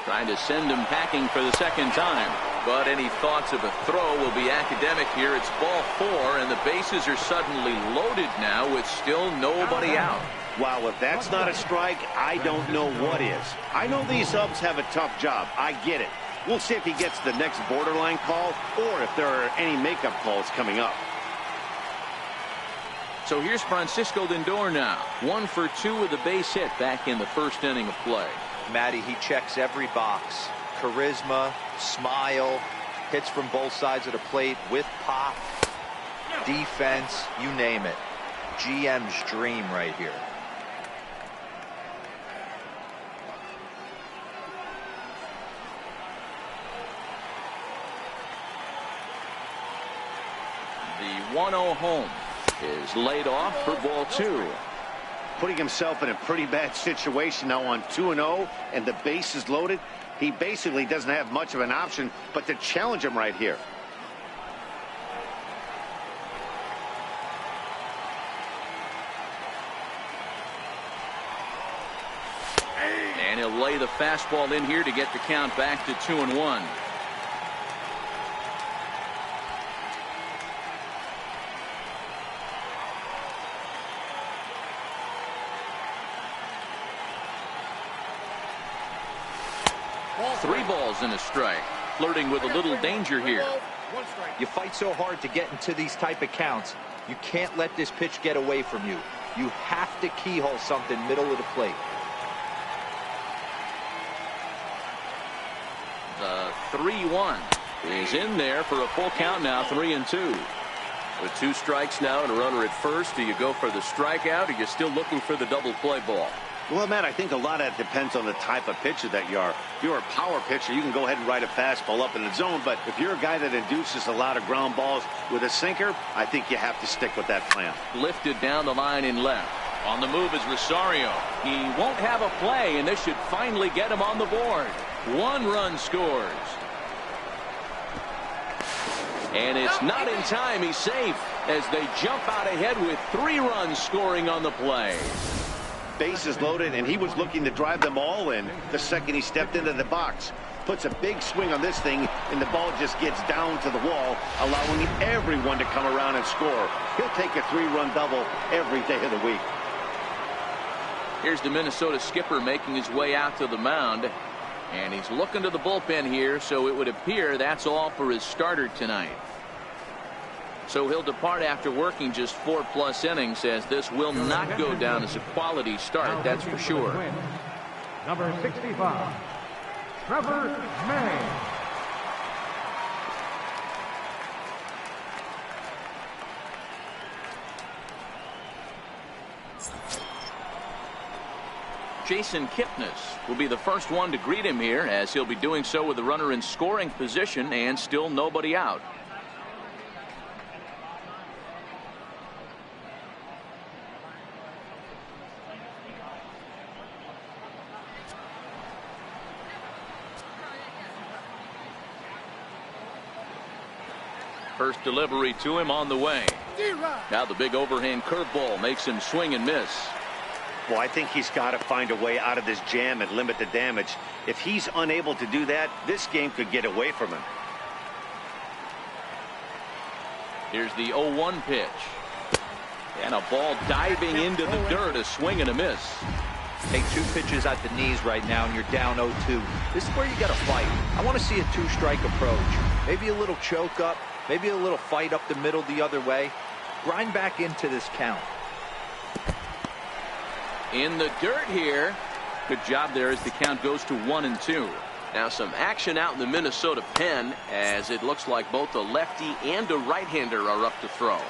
Trying to send him packing for the second time. But any thoughts of a throw will be academic here. It's ball 4, and the bases are suddenly loaded now with still nobody out. Wow, if that's not a strike, I don't know what is. I know these subs have a tough job. I get it. We'll see if he gets the next borderline call or if there are any makeup calls coming up. So here's Francisco Lindor now. 1 for 2 with a base hit back in the first inning of play. Matty, he checks every box. Charisma, smile, hits from both sides of the plate with pop, defense, you name it. GM's dream right here. The 1-0 home is laid off for ball 2. Putting himself in a pretty bad situation now on 2-0 and the base is loaded. He basically doesn't have much of an option but to challenge him right here. And he'll lay the fastball in here to get the count back to 2-1. Three balls and a strike. Flirting with a little danger here. You fight so hard to get into these type of counts. You can't let this pitch get away from you. You have to keyhole something middle of the plate. The 3-1 is in there for a full count now. 3-2. With 2 strikes now and a runner at first, do you go for the strikeout or are you still looking for the double play ball? Well, Matt, I think a lot of that depends on the type of pitcher that you are. If you're a power pitcher, you can go ahead and ride a fastball up in the zone. But if you're a guy that induces a lot of ground balls with a sinker, I think you have to stick with that plan. Lifted down the line in left. On the move is Rosario. He won't have a play, and this should finally get him on the board. 1 run scores. And it's not in time. He's safe as they jump out ahead with 3 runs scoring on the play. Bases loaded, and he was looking to drive them all in the second he stepped into the box. Puts a big swing on this thing, and the ball just gets down to the wall, allowing everyone to come around and score. He'll take a 3-run double every day of the week. Here's the Minnesota skipper making his way out to the mound. And he's looking to the bullpen here, so it would appear that's all for his starter tonight. So he'll depart after working just 4+ innings, as this will not go down as a quality start, that's for sure. Number 65, Trevor May. Jason Kipnis will be the first one to greet him here, as he'll be doing so with the runner in scoring position and still nobody out. First delivery to him on the way. Now the big overhand curveball makes him swing and miss. Well, I think he's got to find a way out of this jam and limit the damage. If he's unable to do that, this game could get away from him. Here's the 0-1 pitch. And a ball diving into the dirt, a swing and a miss. Take 2 pitches at the knees right now, and you're down 0-2. This is where you got to fight. I want to see a 2-strike approach. Maybe a little choke up, maybe a little fight up the middle the other way. Grind back into this count. In the dirt here. Good job there as the count goes to 1-2. Now some action out in the Minnesota pen, as it looks like both a lefty and a right-hander are up to throw.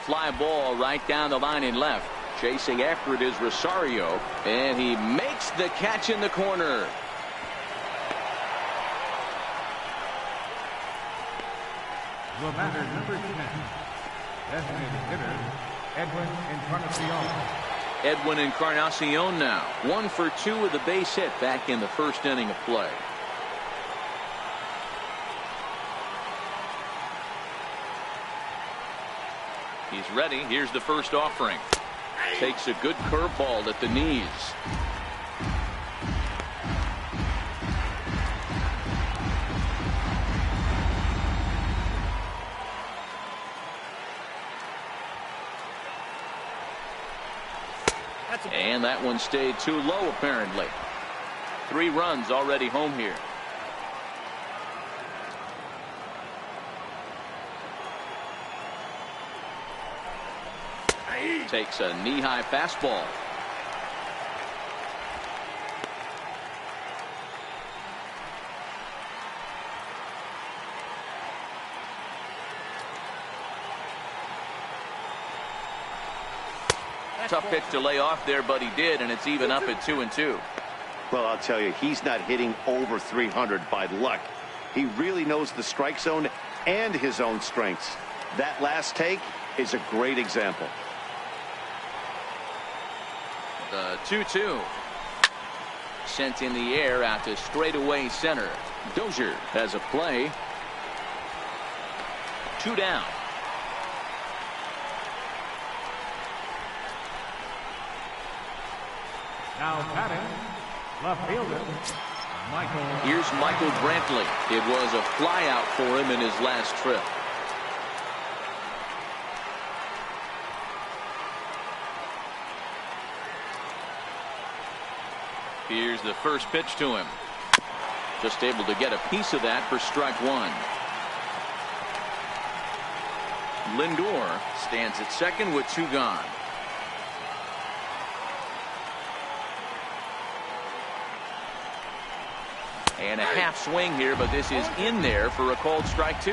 Fly ball right down the line in left. Chasing after it is Rosario, and he makes the catch in the corner. The batter, number 10, designated hitter, Edwin Encarnacion. Edwin Encarnacion now 1 for 2 with a base hit back in the first inning of play. He's ready. Here's the first offering. Takes a good curveball at the knees. And that one stayed too low, apparently. 3 runs already home here. Takes a knee-high fastball. Tough pitch to lay off there, but he did, and it's even up at 2-2. Well, I'll tell you, he's not hitting over 300 by luck. He really knows the strike zone and his own strengths. That last take is a great example. The 2-2. Sent in the air out to straightaway center. Dozier has a play. 2 down. Now batting, left fielder, Michael. Here's Michael Brantley. It was a fly out for him in his last trip. Here's the first pitch to him. Just able to get a piece of that for strike 1. Lindor stands at second with 2 gone. And a half swing here, but this is in there for a called strike 2.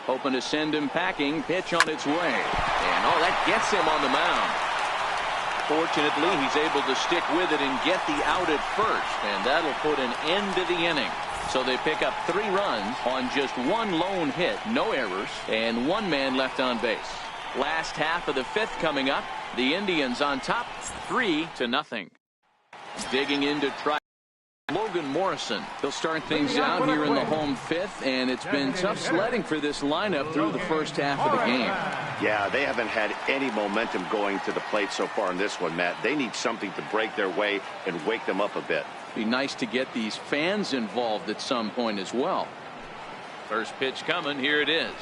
Hoping to send him packing. Pitch on its way. And that gets him on the mound. Fortunately, he's able to stick with it and get the out at first. And that'll put an end to the inning. So they pick up 3 runs on just 1 lone hit, no errors, and 1 man left on base. Last half of the 5th coming up. The Indians on top 3-0. Digging in to try Logan Morrison. He'll start things out here in the home 5th, and it's been tough sledding for this lineup through the first half of the game. Yeah, they haven't had any momentum going to the plate so far in this one, Matt. They need something to break their way and wake them up a bit. Be nice to get these fans involved at some point as well. First pitch coming. Here it is.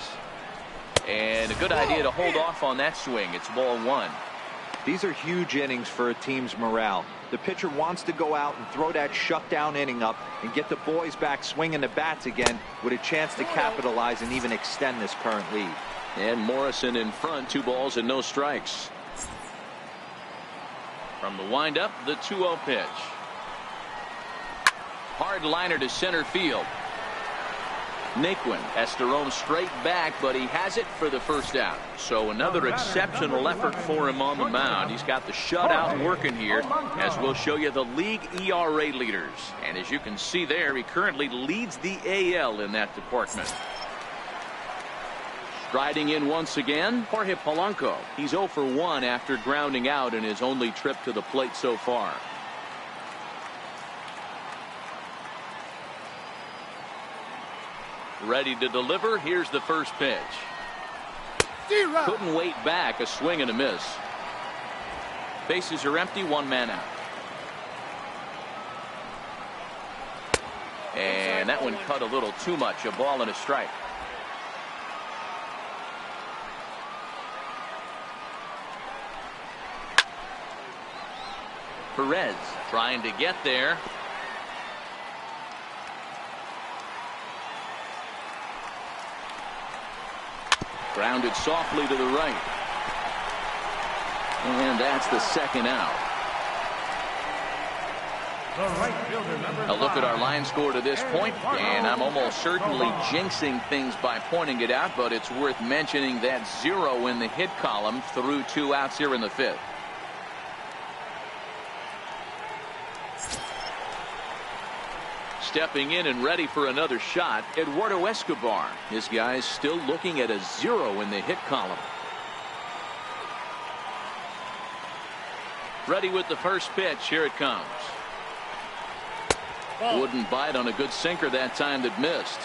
And a good idea to hold off on that swing. It's ball 1. These are huge innings for a team's morale. The pitcher wants to go out and throw that shutdown inning up and get the boys back swinging the bats again with a chance to capitalize and even extend this current lead. And Morrison in front, 2 balls and no strikes. From the windup, the 2-0 pitch. Hard liner to center field. Naquin has to roam straight back, but he has it for the first out. So another exceptional effort for him on the mound. He's got the shutout working here, as we'll show you the league ERA leaders. And as you can see there, he currently leads the AL in that department. Striding in once again, Jorge Polanco. He's 0 for 1 after grounding out in his only trip to the plate so far. Ready to deliver. Here's the first pitch. Couldn't wait back. A swing and a miss. Bases are empty. 1 man out. And that one cut a little too much. A ball and a strike. Perez trying to get there. Grounded softly to the right. And that's the second out. The right fielder, number A look at our 5. line score to this point, and I'm almost certainly jinxing things by pointing it out, but it's worth mentioning that 0 in the hit column through 2 outs here in the 5th. Stepping in and ready for another shot, Eduardo Escobar. This guy's still looking at a 0 in the hit column. Ready with the first pitch. Here it comes. Wouldn't bite on a good sinker that time that missed.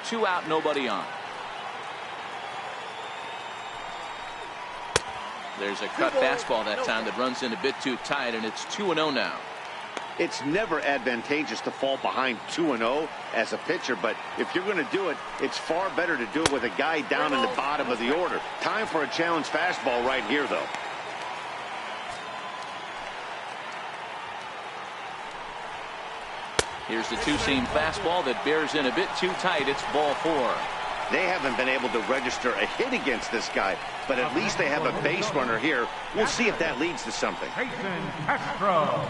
2 out, nobody on. There's a cut fastball that time that runs in a bit too tight, and it's 2-0 now. It's never advantageous to fall behind 2-0 as a pitcher, but if you're going to do it, it's far better to do it with a guy down in the bottom of the order. Time for a challenge fastball right here, though. Here's the two-seam fastball that bears in a bit too tight. It's ball 4. They haven't been able to register a hit against this guy, but at least they have a base runner here. We'll see if that leads to something. Jason Castro.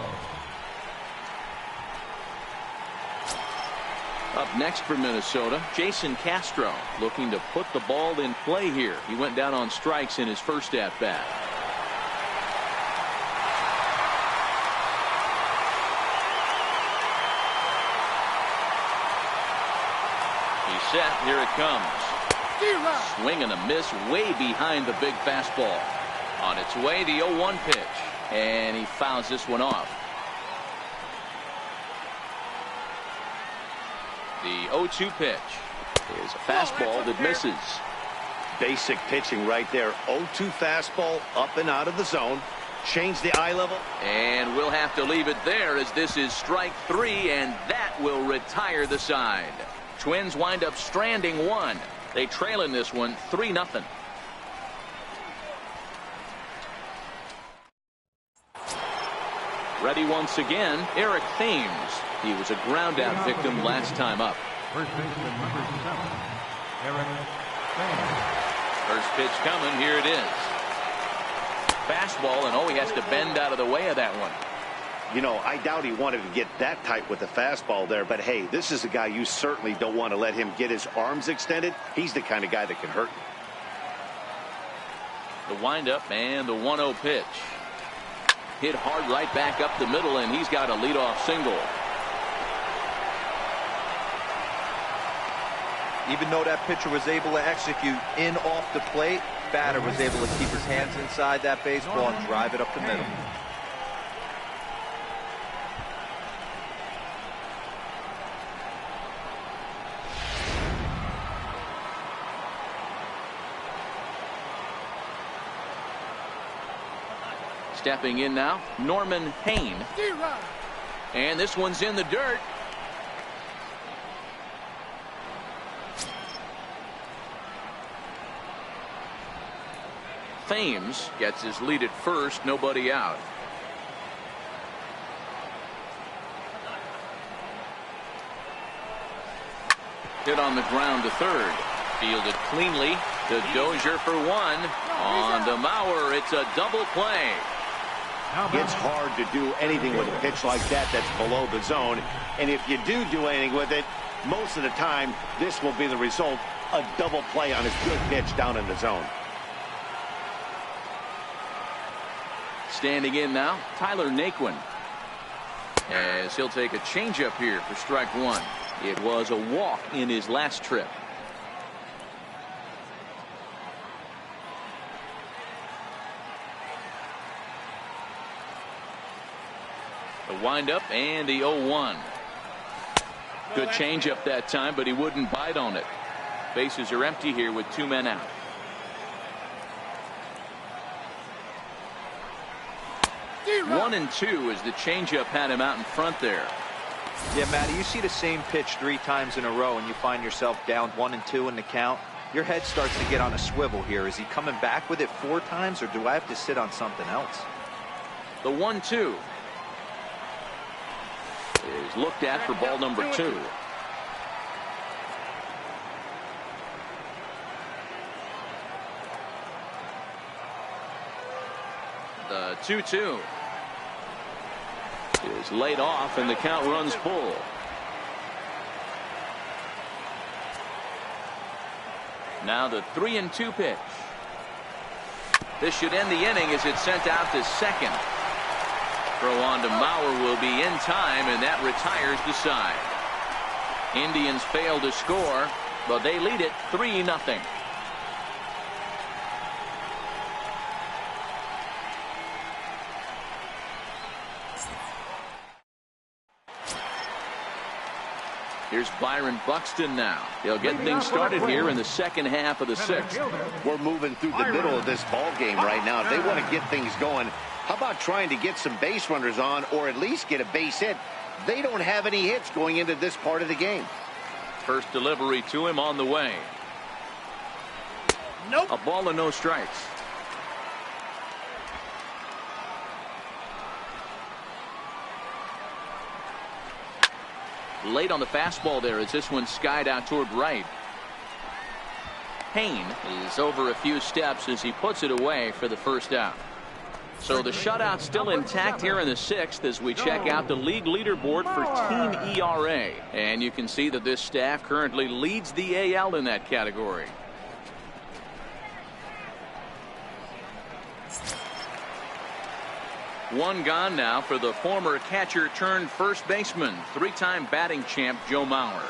Up next for Minnesota, Jason Castro looking to put the ball in play here. He went down on strikes in his first at-bat. He's set. Here it comes. Swing and a miss way behind the big fastball. On its way, the 0-1 pitch. And he fouls this one off. The 0-2 pitch is a fastball that misses. Basic pitching right there. 0-2 fastball up and out of the zone. Change the eye level. And we'll have to leave it there as this is strike 3, and that will retire the side. Twins wind up stranding 1. They trail in this one 3-0. Ready once again, Eric Thames. He was a ground out victim last time up. First baseman, number 7, Eric Thames. First pitch coming. Here it is. Fastball, and he has to bend out of the way of that one. You know, I doubt he wanted to get that tight with the fastball there, but hey, this is a guy you certainly don't want to let him get his arms extended. He's the kind of guy that can hurt you. The windup and the 1-0 pitch. Hit hard right back up the middle, and he's got a leadoff single. Even though that pitcher was able to execute in off the plate, batter was able to keep his hands inside that baseball and drive it up the middle. Stepping in now, Norman Payne. And this one's in the dirt. Thames gets his lead at first, nobody out. Hit on the ground to third. Fielded cleanly to Dozier for 1. On to Mauer, it's a double play. It's hard to do anything with a pitch like that that's below the zone. And if you do anything with it, most of the time, this will be the result. A double play on his good pitch down in the zone. Standing in now, Tyler Naquin. As he'll take a changeup here for strike 1. It was a walk in his last trip. The windup and the 0-1. Good changeup that time, but he wouldn't bite on it. Bases are empty here with 2 men out. One and 2 as the changeup had him out in front there. Yeah, Matty, you see the same pitch 3 times in a row and you find yourself down 1 and 2 in the count. Your head starts to get on a swivel here. Is he coming back with it 4 times, or do I have to sit on something else? The 1-2 is looked at for ball number 2. The 2-2 is laid off, and the count runs full. Now the 3-2 pitch. This should end the inning as it's sent out to second. Throw on to Mauer will be in time, and that retires the side. Indians fail to score, but they lead it 3-0. Here's Byron Buxton now. He'll get things started here in the second half of the 6th. We're moving through the middle of this ball game right now. If they want to get things going, how about trying to get some base runners on, or at least get a base hit? They don't have any hits going into this part of the game. First delivery to him on the way. Nope. A ball and no strikes. Late on the fastball there as this one skied out toward right. Payne is over a few steps as he puts it away for the first out. So the shutout still intact here in the 6th as we check out the league leaderboard for team ERA. And you can see that this staff currently leads the AL in that category. One gone now for the former catcher turned first baseman, 3-time batting champ Joe Mauer.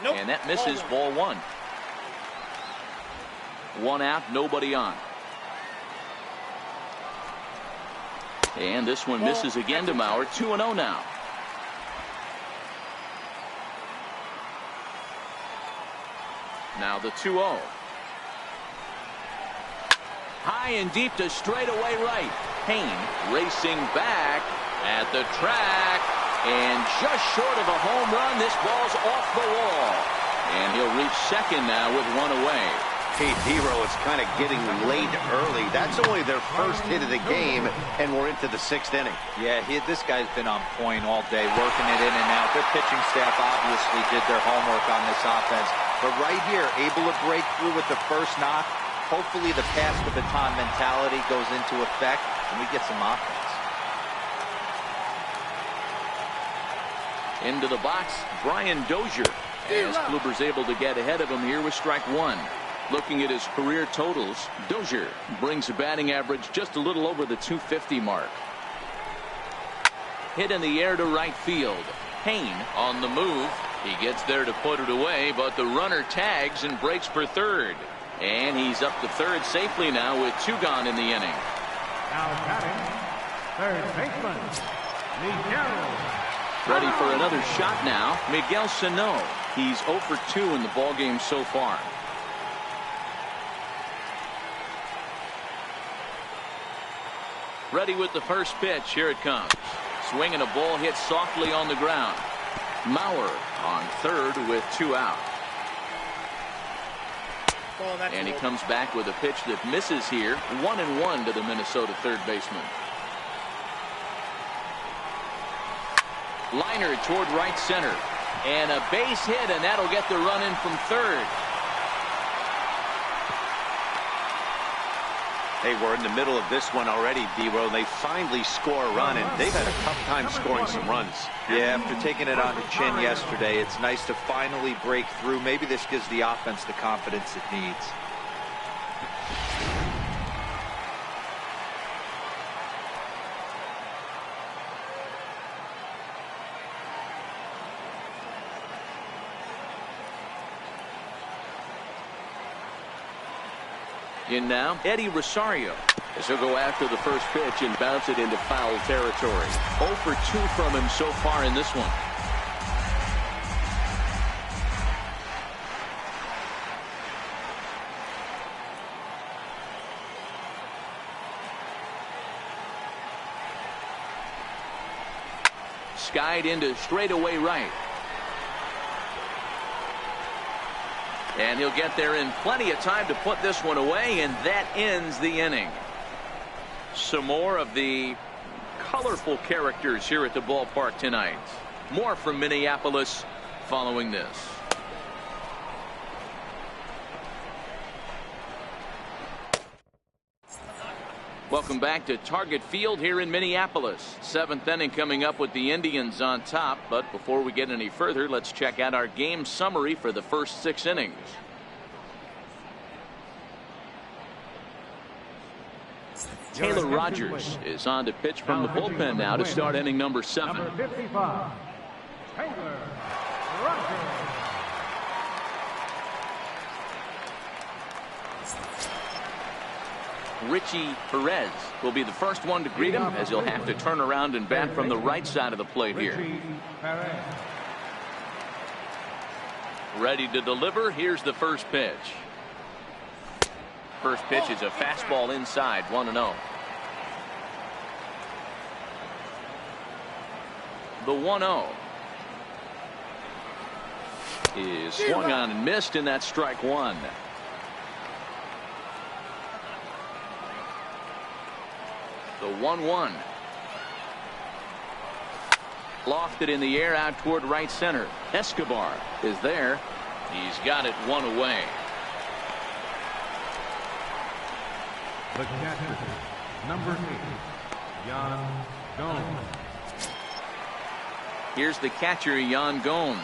Nope. And that misses, ball 1. 1 out, nobody on. And this one misses again to Mauer. 2-0 now. Now the 2-0. High and deep to straightaway right. Payne racing back at the track, and just short of a home run. This ball's off the wall, and he'll reach second now with 1 away. Hey, Dero, it's kind of getting late early. That's only their first hit of the game, and we're into the 6th inning. Yeah, this guy's been on point all day, working it in and out. Their pitching staff obviously did their homework on this offense, but right here, able to break through with the first knock. Hopefully the pass the baton mentality goes into effect and we get some offense. Into the box, Brian Dozier. As Kluber's able to get ahead of him here with strike 1. Looking at his career totals, Dozier brings a batting average just a little over the .250 mark. Hit in the air to right field. Payne on the move. He gets there to put it away, but the runner tags and breaks for third. And he's up to third safely now with 2 gone in the inning. Now batting, third baseman, Miguel. Ready for another shot now, Miguel Sano. He's 0 for 2 in the ballgame so far. Ready with the first pitch. Here it comes. Swinging a ball hit softly on the ground. Mauer on third with 2 out. And he comes back with a pitch that misses here. 1-1 to the Minnesota third baseman. Liner toward right center. And a base hit, and that'll get the run in from third. Hey, we're in the middle of this one already, Dero. They finally score a run, and they've had a tough time scoring some runs. Yeah, after taking it on the chin yesterday, it's nice to finally break through. Maybe this gives the offense the confidence it needs. In now, Eddie Rosario. As he'll go after the first pitch and bounce it into foul territory. 0 for 2 from him so far in this one. Skied into straightaway right. And he'll get there in plenty of time to put this one away, and that ends the inning. Some more of the colorful characters here at the ballpark tonight. More from Minneapolis following this. Welcome back to Target Field here in Minneapolis. 7th inning coming up with the Indians on top. But before we get any further, let's check out our game summary for the first 6 innings. Taylor Rogers is on to pitch from the bullpen now to start inning number 7. Number 55, Taylor Rogers. Richie Perez will be the first one to greet him, as he'll have to turn around and bat from the right side of the plate here. Ready to deliver. Here's the first pitch. First pitch is a fastball inside, 1-0. The 1-0 is swung on and missed, and that's strike 1. The 1-1. Lofted in the air out toward right center. Escobar is there. He's got it 1 away. The catcher, number 8, Yan Gomes. Here's the catcher, Yan Gomes.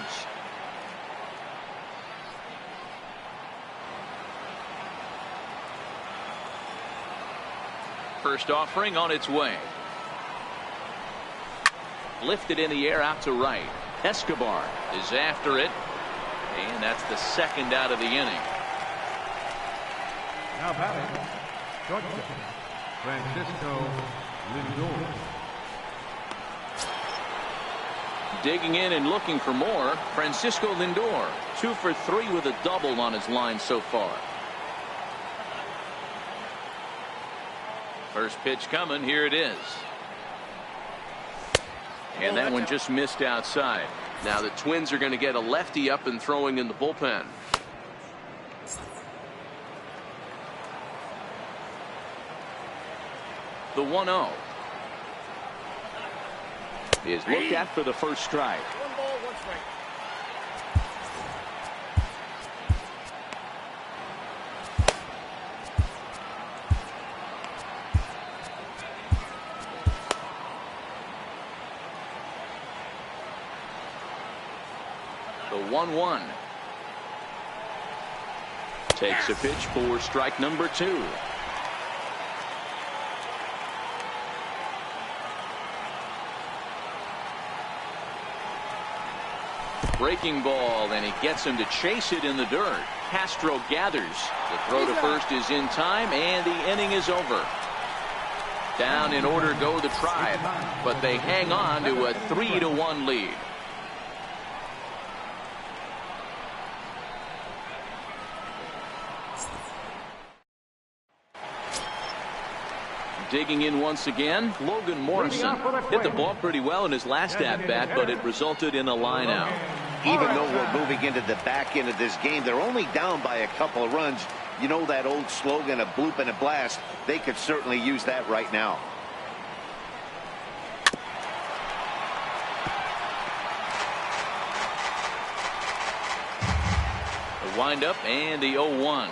First offering on its way. Lifted in the air out to right. Escobar is after it. And that's the second out of the inning. Now batting, shortstop, Francisco Lindor. Digging in and looking for more, Francisco Lindor. 2 for 3 with a double on his line so far. First pitch coming. Here it is. And that one just missed outside. Now the Twins are going to get a lefty up and throwing in the bullpen. The 1-0 is looked at for the first strike. 1 ball, 1 strike. The 1-1 takes a pitch for strike number 2. Breaking ball, and he gets him to chase it in the dirt. Castro gathers. The throw to first is in time, and the inning is over. Down in order go the Tribe, but they hang on to a 3-1 lead. Digging in once again, Logan Morrison hit the ball pretty well in his last at-bat, but it resulted in a line-out. Even though we're moving into the back end of this game, they're only down by a couple of runs. You know that old slogan, a bloop and a blast. They could certainly use that right now. The windup and the 0-1.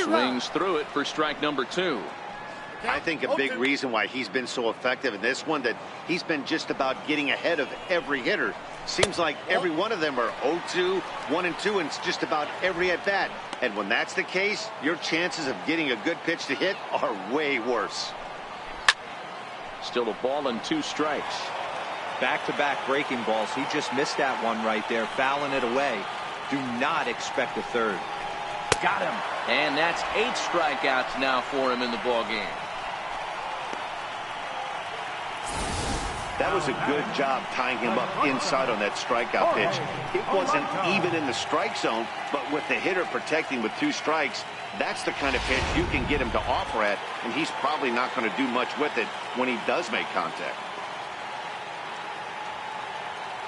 Swings through it for strike number 2. I think a big reason why he's been so effective in this one, that he's been just about getting ahead of every hitter. Seems like every one of them are 0-2, 1-2, and it's just about every at bat. And when that's the case, your chances of getting a good pitch to hit are way worse. Still a ball and 2 strikes. Back-to-back breaking balls. He just missed that one right there, fouling it away. Do not expect a third. Got him. And that's 8 strikeouts now for him in the ballgame. That was a good job tying him up inside on that strikeout pitch. It wasn't even in the strike zone, but with the hitter protecting with 2 strikes, that's the kind of pitch you can get him to offer at, and he's probably not going to do much with it when he does make contact.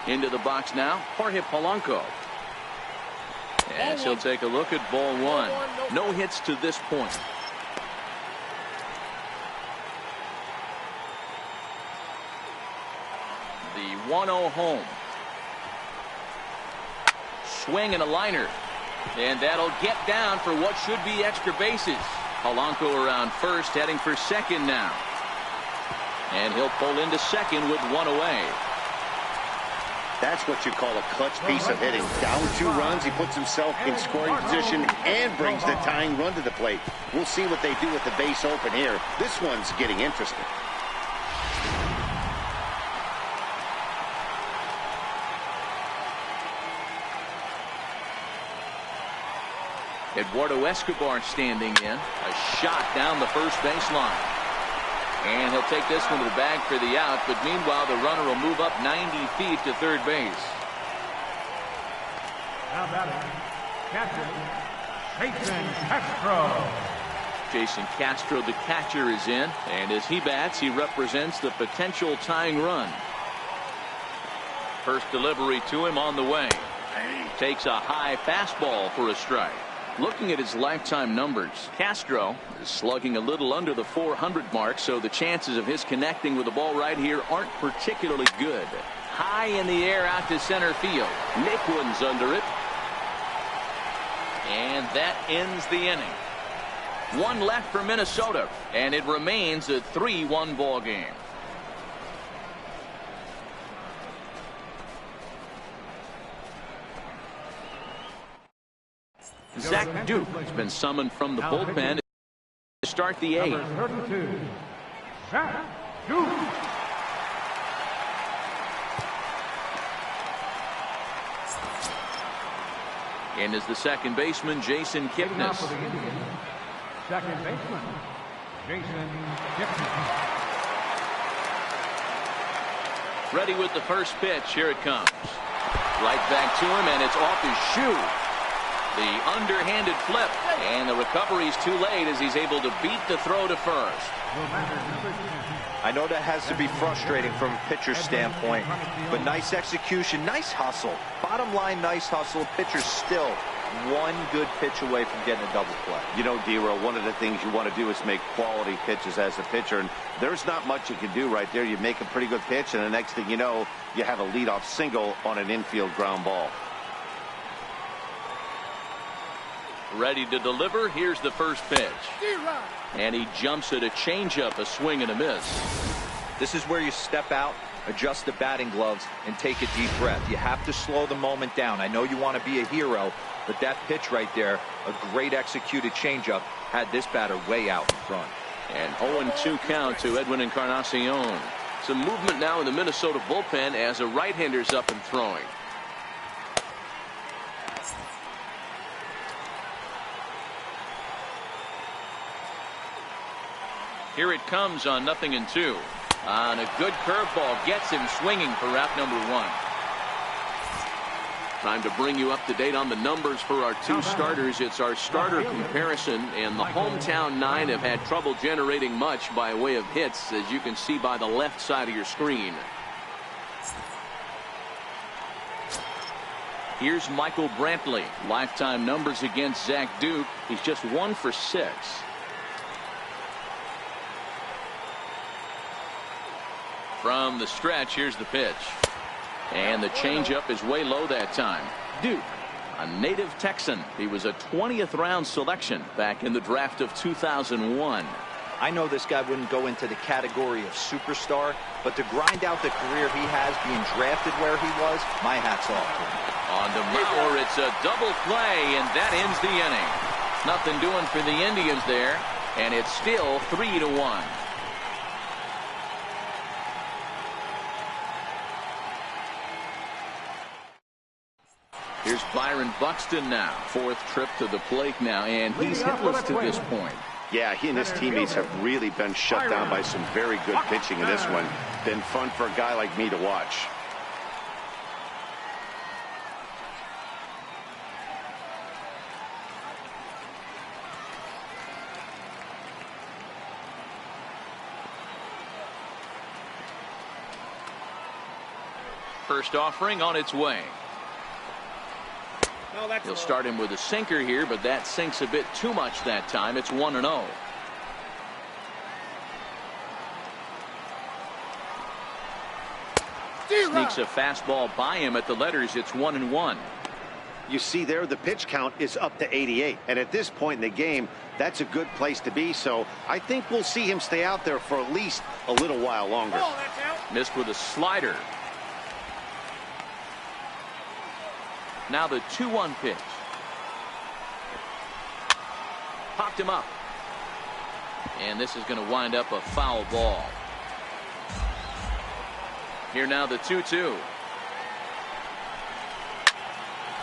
Into the box now, Jorge Polanco. As he'll take a look at ball 1. No hits to this point. The 1-0 home. Swing and a liner. And that'll get down for what should be extra bases. Polanco around first, heading for second now. And he'll pull into second with 1 away. That's what you call a clutch piece of hitting. Down 2 runs, he puts himself in scoring position and brings the tying run to the plate. We'll see what they do with the base open here. This one's getting interesting. Eduardo Escobar standing in. A shot down the first baseline. And he'll take this one to the bag for the out, but meanwhile the runner will move up 90 feet to third base. Now batting, catcher, Jason Castro. Jason Castro, the catcher, is in, and as he bats, he represents the potential tying run. First delivery to him on the way. Takes a high fastball for a strike. Looking at his lifetime numbers, Castro is slugging a little under the 400 mark, so the chances of his connecting with the ball right here aren't particularly good. High in the air out to center field. Naquin's under it. And that ends the inning. 1 left for Minnesota, and it remains a 3-1 ball game. Zach Duke has been summoned from the bullpen to start the 8th. Number 32, Zach Duke. And is the second baseman, Jason Kipnis. Second baseman, Jason Kipnis. Ready with the first pitch. Here it comes. Right back to him, and it's off his shoe. The underhanded flip, and the recovery's too late as he's able to beat the throw to first. I know that has to be frustrating from a pitcher's standpoint, but nice execution, nice hustle. Bottom line, nice hustle. Pitcher's still 1 good pitch away from getting a double play. You know, D-Row, one of the things you want to do is make quality pitches as a pitcher, and there's not much you can do right there. You make a pretty good pitch, and the next thing you know, you have a leadoff single on an infield ground ball. Ready to deliver. Here's the first pitch. And he jumps at a changeup, a swing and a miss. This is where you step out, adjust the batting gloves, and take a deep breath. You have to slow the moment down. I know you want to be a hero, but that pitch right there, a great executed changeup, had this batter way out in front. And 0-2 count to Edwin Encarnacion. Some movement now in the Minnesota bullpen as a right-hander's up and throwing. Here it comes on 0-2. On a good curveball, gets him swinging for out number 1. Time to bring you up to date on the numbers for our 2 starters. It's our starter comparison, and the hometown 9 have had trouble generating much by way of hits, as you can see by the left side of your screen. Here's Michael Brantley. Lifetime numbers against Zach Duke. He's just 1 for 6. From the stretch, here's the pitch. And the changeup is way low that time. Duke, a native Texan. He was a 20th round selection back in the draft of 2001. I know this guy wouldn't go into the category of superstar, but to grind out the career he has being drafted where he was, my hat's off to him. On to Mauer, it's a double play, and that ends the inning. Nothing doing for the Indians there, and it's still 3-1. Here's Byron Buxton now. Fourth trip to the plate now, and he's hitless to this point. Yeah, he and his teammates have really been shut down by some very good pitching in this one. Been fun for a guy like me to watch. First offering on its way. No, that's He'll start him with a sinker here, but that sinks a bit too much that time. It's 1-0. Sneaks a fastball by him at the letters. It's 1-1. You see there, the pitch count is up to 88. And at this point in the game, that's a good place to be. So I think we'll see him stay out there for at least a little while longer. Oh, that's out. Missed with a slider. Now the 2-1 pitch. Popped him up. And this is going to wind up a foul ball. Here now the 2-2.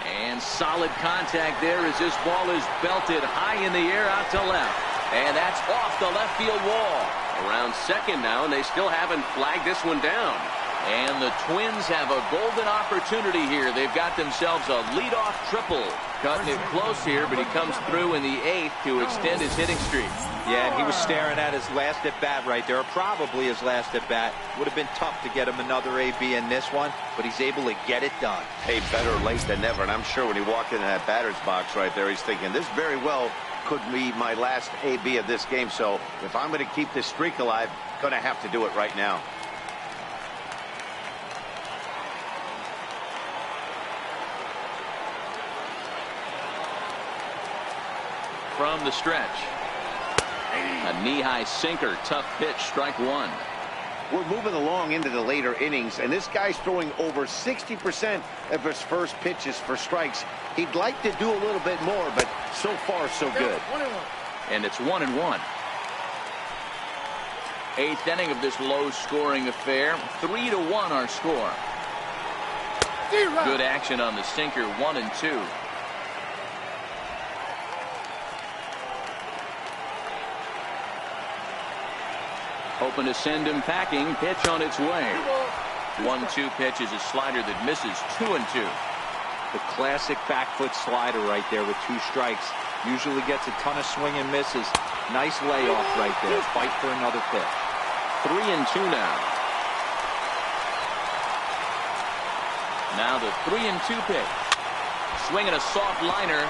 And solid contact there as this ball is belted high in the air out to left. And that's off the left field wall. Around second now, and they still haven't flagged this one down. And the Twins have a golden opportunity here. They've got themselves a leadoff triple. Cutting it close here, but he comes through in the 8th to extend his hitting streak. Yeah, and he was staring at his last at bat right there, or probably his last at bat. Would have been tough to get him another AB in this one, but he's able to get it done. Hey, better late than never. And I'm sure when he walked into that batter's box right there, he's thinking this very well could be my last AB of this game. So if I'm going to keep this streak alive, going to have to do it right now. From the stretch. A knee-high sinker. Tough pitch. Strike one. We're moving along into the later innings, and this guy's throwing over 60% of his first pitches for strikes. He'd like to do a little bit more, but so far so good. And it's 1-1. 8th inning of this low-scoring affair. 3-1 our score. Good action on the sinker. 1-2. Hoping to send him packing. Pitch on its way. 1-2 pitch is a slider that misses. 2-2. The classic back foot slider right there with 2 strikes. Usually gets a ton of swing and misses. Nice layoff right there. Fight for another pitch. 3-2 now. Now the 3-2 pitch. Swinging a soft liner.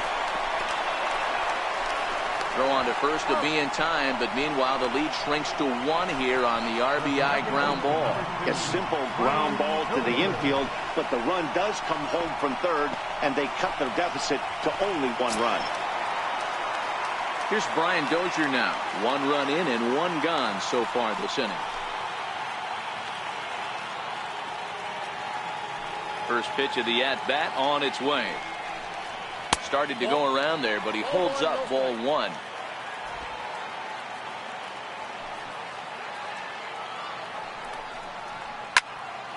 Throw on to first to be in time, but meanwhile the lead shrinks to 1 here on the RBI ground ball. A simple ground ball to the infield, but the run does come home from third, and they cut their deficit to only 1 run. Here's Brian Dozier now. 1 run in and 1 gone so far this inning. First pitch of the at-bat on its way. Started to go around there, but he holds up ball 1.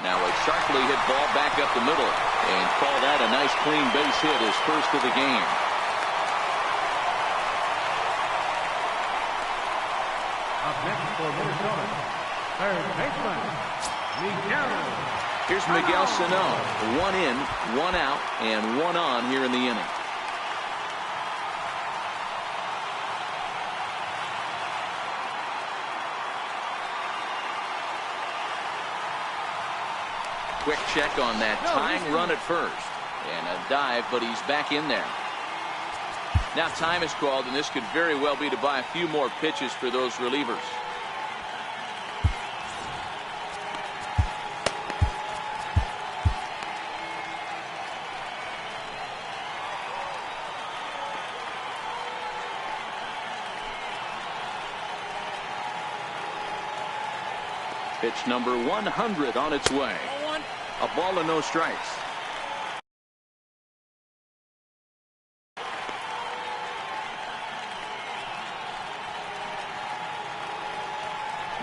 Now a sharply hit ball back up the middle, and call that a nice clean base hit, his first of the game. Up next for Minnesota, third baseman, Miguel. Here's Miguel Sano. 1 in, 1 out, and 1 on here in the inning. Quick check on that tying run at first. And a dive, but he's back in there. Now time is called, and this could very well be to buy a few more pitches for those relievers. Pitch number 100 on its way. A ball and no strikes.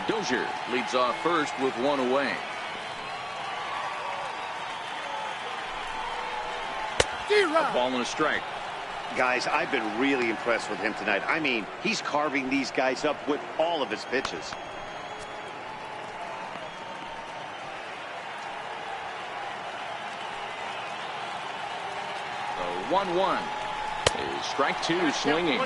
Dozier leads off first with 1 away. A ball and a strike. Guys, I've been really impressed with him tonight. I mean, he's carving these guys up with all of his pitches. The 1-1 is strike two, swinging.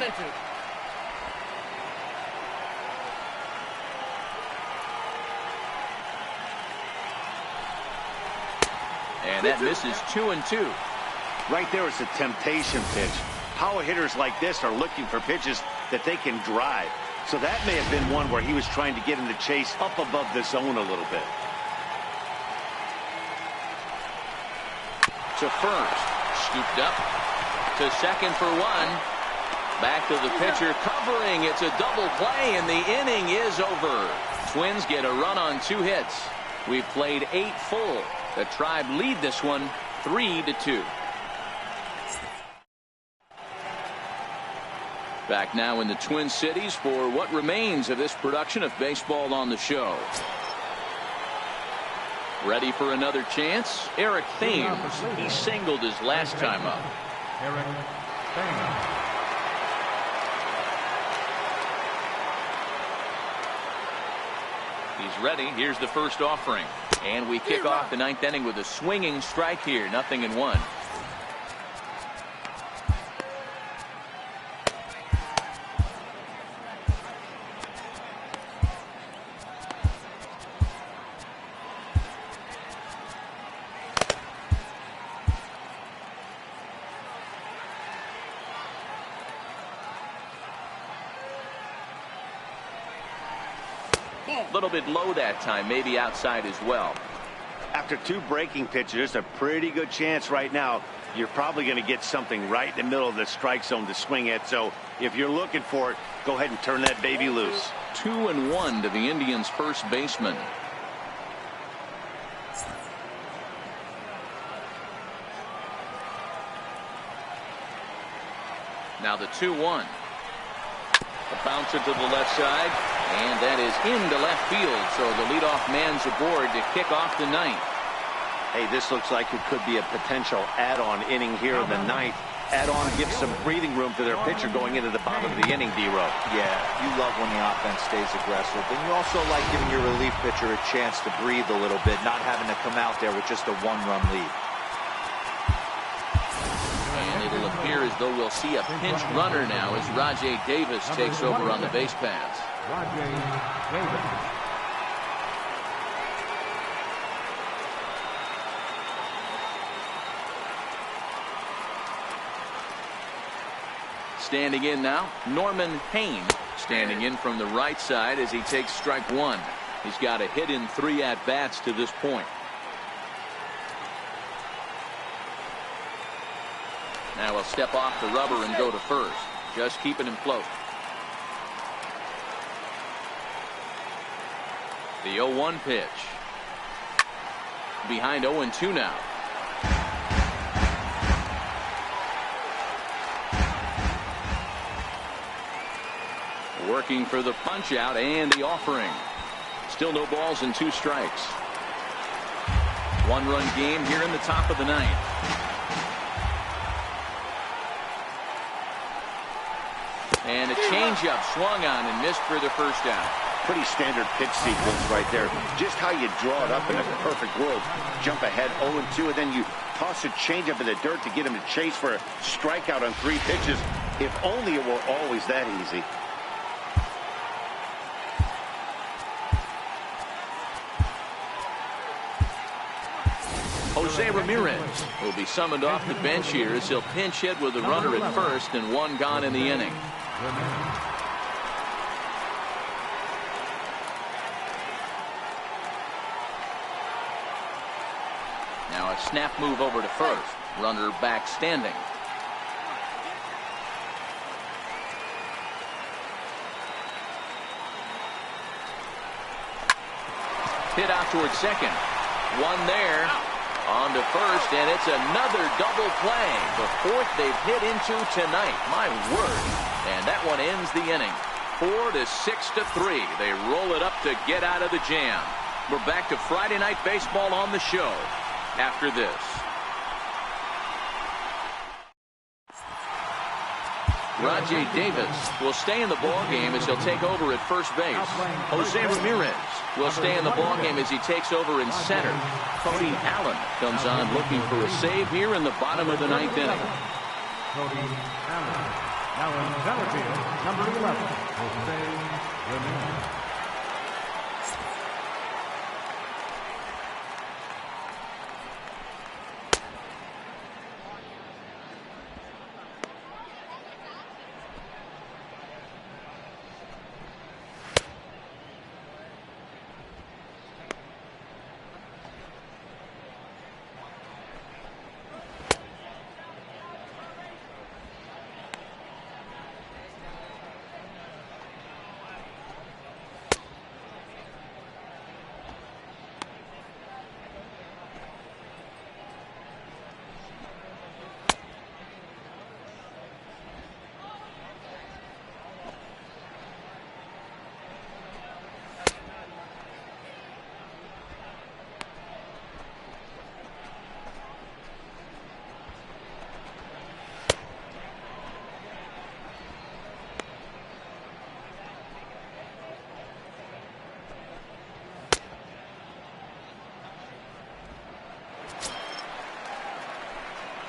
And that misses 2-2. Right there is a temptation pitch. Power hitters like this are looking for pitches that they can drive. So that may have been one where he was trying to get him to chase up above the zone a little bit. To first. Scooped up. To second for one. Back to the pitcher covering. It's a double play and the inning is over. Twins get a run on 2 hits. We've played 8 full. The Tribe lead this one 3-2. Back now in the Twin Cities for what remains of this production of Baseball on the Show. Ready for another chance? Eric Thames. He singled his last time up. Eric Thames. He's ready. Here's the first offering. And we kick off the 9th inning with a swinging strike here. 0-1. A little bit low that time, maybe outside as well. After 2 breaking pitches, there's a pretty good chance right now you're probably going to get something right in the middle of the strike zone to swing at. So if you're looking for it, go ahead and turn that baby loose. 2-1 to the Indians' first baseman. Now the 2-1. A bouncer to the left side, and that is into left field. So the leadoff man's aboard to kick off the 9th. Hey, this looks like it could be a potential add-on inning here in the 9th. Add-on gives some breathing room to their pitcher going into the bottom of the inning, D-Row. Yeah, you love when the offense stays aggressive. And you also like giving your relief pitcher a chance to breathe a little bit, not having to come out there with just a 1-run lead. And it'll appear as though we'll see a pinch runner now as Rajai Davis takes over on the base paths. Rajai Davis. Standing in now, Norman Payne, standing in from the right side as he takes strike 1. He's got a hit in 3 at-bats to this point. Now he'll step off the rubber and go to first, just keeping him close. The 0-1 pitch. Behind 0-2 now. Working for the punch out and the offering. Still no balls and 2 strikes. 1-run game here in the top of the 9th. And a changeup swung on and missed for the first out. Pretty standard pitch sequence right there. Just how you draw it up in a perfect world. Jump ahead 0-2 and then you toss a changeup in the dirt to get him to chase for a strikeout on 3 pitches. If only it were always that easy. Jose Ramirez will be summoned off the bench here as he'll pinch hit with a runner at first and 1 gone in the inning. Now a snap move over to first. Runner back standing. Hit out towards second. 1 there. On to first, and it's another double play. The 4th they've hit into tonight. My word. And that one ends the inning. 4-6-3. They roll it up to get out of the jam. We're back to Friday Night Baseball on the show after this. Rajay Davis will stay in the ball game as he'll take over at first base. Jose Ramirez will stay in the ball game as he takes over in center. Cody Allen comes on looking for a save here in the bottom of the ninth inning. Cody Allen. Now in center field, number 11, Jose Ramirez.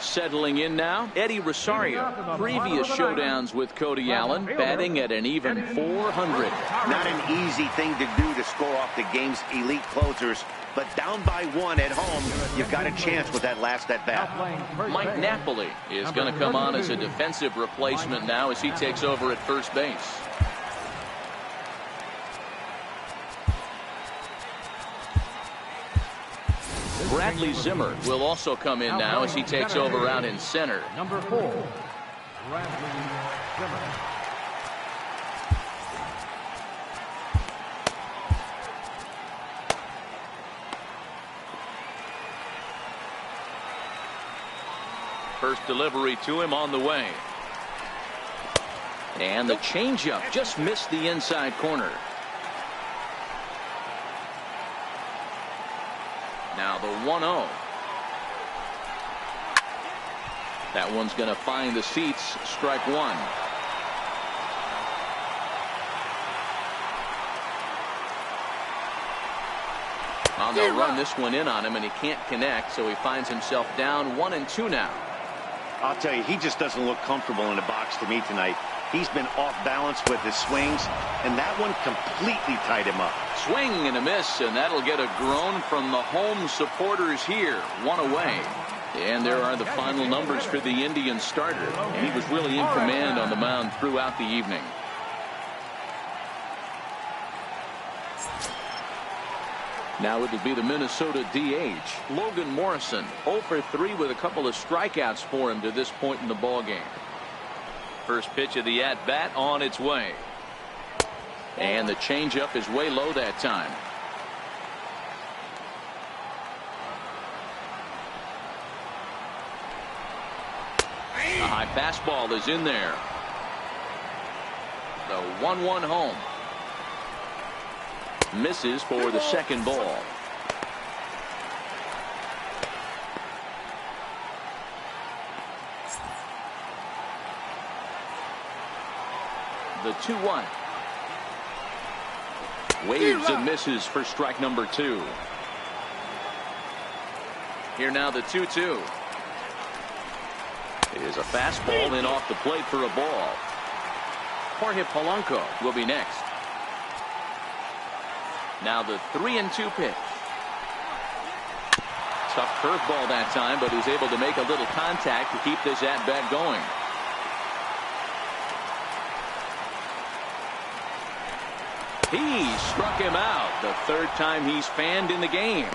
Settling in now, Eddie Rosario. Previous showdowns with Cody Allen, batting at an even 400. Not an easy thing to do to score off the game's elite closers, but down by 1 at home, you've got a chance with that last at-bat. Mike Napoli is going to come on as a defensive replacement now as he takes over at first base. Bradley Zimmer will also come in now as he takes over out in center. Number 4, Bradley Zimmer. First delivery to him on the way. And the changeup just missed the inside corner. Now the 1-0. That one's going to find the seats. Strike one. Well, they'll run this one in on him, and he can't connect, so he finds himself down 1-2 now. I'll tell you, he just doesn't look comfortable in the box to me tonight. He's been off balance with his swings, and that one completely tied him up. Swing and a miss, and that'll get a groan from the home supporters here. One away. And there are the final numbers for the Indian starter. And he was really in command on the mound throughout the evening. Now it'll be the Minnesota DH, Logan Morrison, 0 for 3 with a couple of strikeouts for him to this point in the ballgame. First pitch of the at-bat on its way. And the changeup is way low that time. A high fastball is in there. The 1-1 home. Misses for the second ball. The 2-1. Waves and misses for strike number 2. Here now the 2-2. It is a fastball in off the plate for a ball. Jorge Polanco will be next. Now the 3-2 pitch. Tough curveball that time, but he's able to make a little contact to keep this at-bat going. He struck him out the third time he's fanned in the game.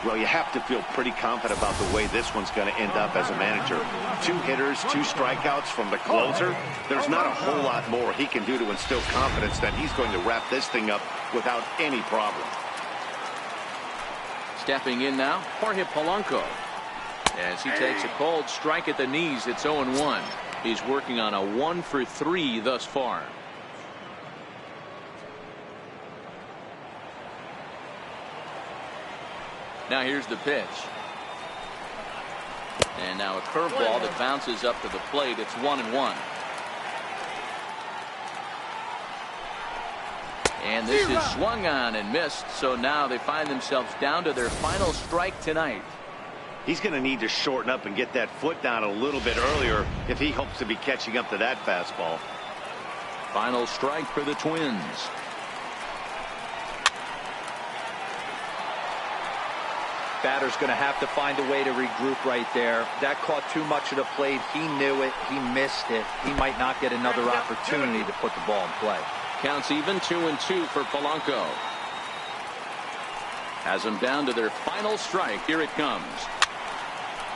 Well, you have to feel pretty confident about the way this one's going to end up as a manager. 2 hitters, 2 strikeouts from the closer. There's not a whole lot more he can do to instill confidence that he's going to wrap this thing up without any problem. Stepping in now, Jorge Polanco. As he takes a cold strike at the knees, it's 0-1. He's working on a 1 for 3 thus far. Now here's the pitch. And now a curveball that bounces up to the plate. It's 1-1. And this is swung on and missed, so now they find themselves down to their final strike tonight. He's going to need to shorten up and get that foot down a little bit earlier if he hopes to be catching up to that fastball. Final strike for the Twins. Batter's going to have to find a way to regroup right there. That caught too much of the plate. He knew it. He missed it. He might not get another opportunity to put the ball in play. Counts even 2-2 for Polanco. Has them down to their final strike. Here it comes.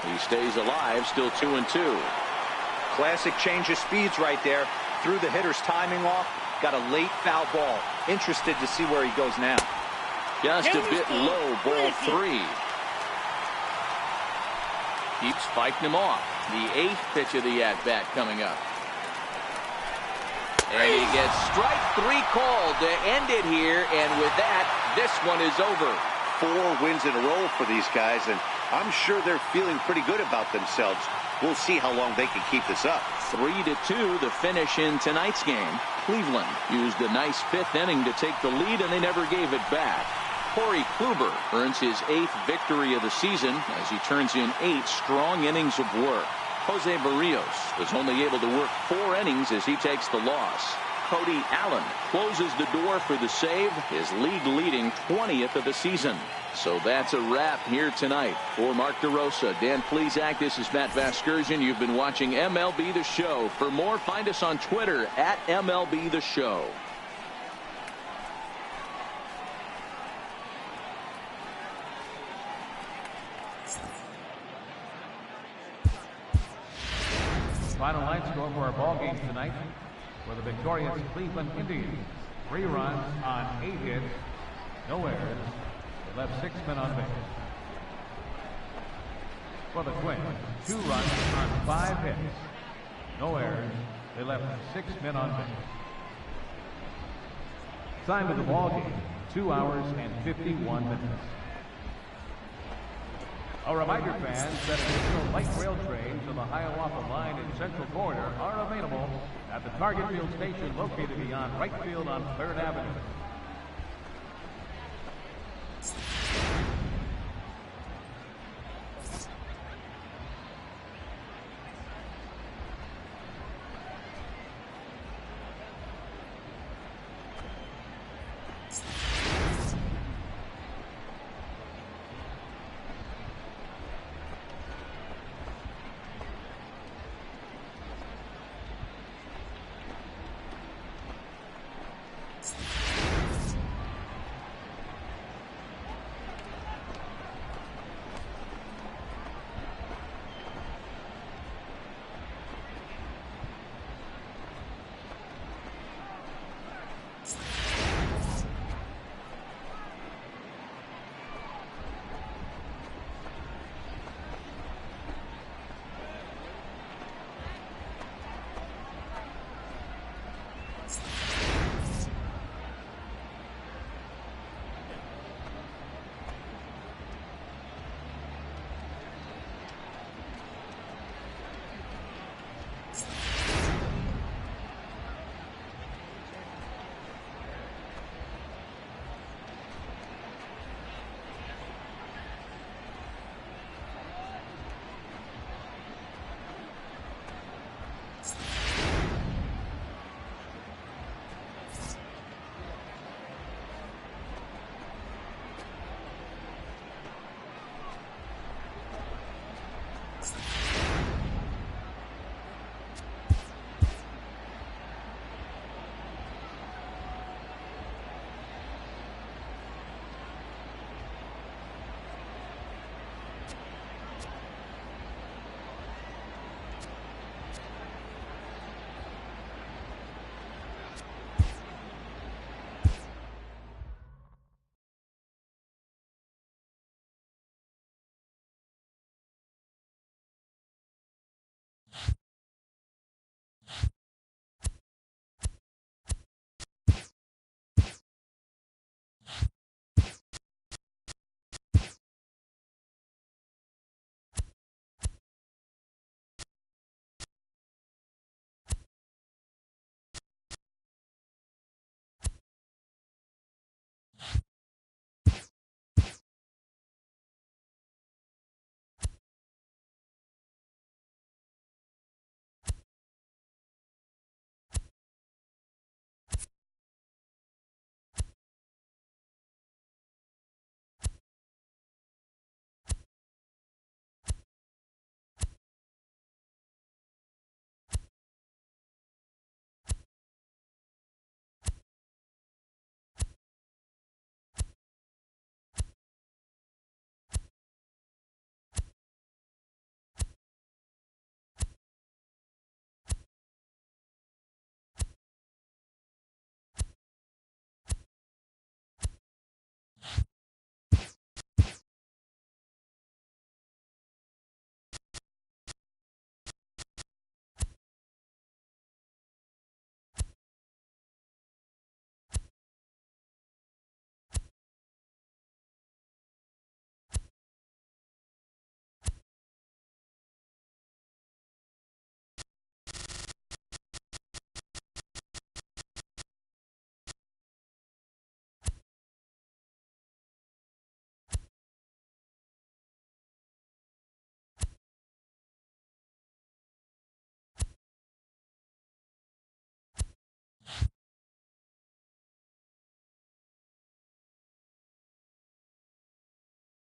He stays alive, still 2-2. Classic change of speeds right there. Threw the hitter's timing off. Got a late foul ball. Interested to see where he goes now. Just a bit low, ball 3. Keeps fighting him off. The 8th pitch of the at-bat coming up. And he gets strike 3 called to end it here, and with that, this one is over. 4 wins in a row for these guys, and I'm sure they're feeling pretty good about themselves. We'll see how long they can keep this up. 3-2 the finish in tonight's game. Cleveland used a nice 5th inning to take the lead, and they never gave it back. Corey Kluber earns his 8th victory of the season as he turns in 8 strong innings of work. Jose Barrios was only able to work 4 innings as he takes the loss. Cody Allen closes the door for the save, his league-leading 20th of the season. So that's a wrap here tonight. For Mark DeRosa, Dan Plesac, this is Matt Vasgersian. You've been watching MLB The Show. For more, find us on Twitter at MLB The Show. Final line score for our ball game tonight. For the victorious Cleveland Indians, 3 runs on 8 hits, no errors. They left 6 men on base. For the Twins, 2 runs on 5 hits, no errors. They left 6 men on base. Time of the ball game, 2 hours and 51 minutes. A reminder, fans, that additional light rail trains on the Hiawatha Line and Central Corridor are available at the Target Field station located beyond right field on 3rd Avenue.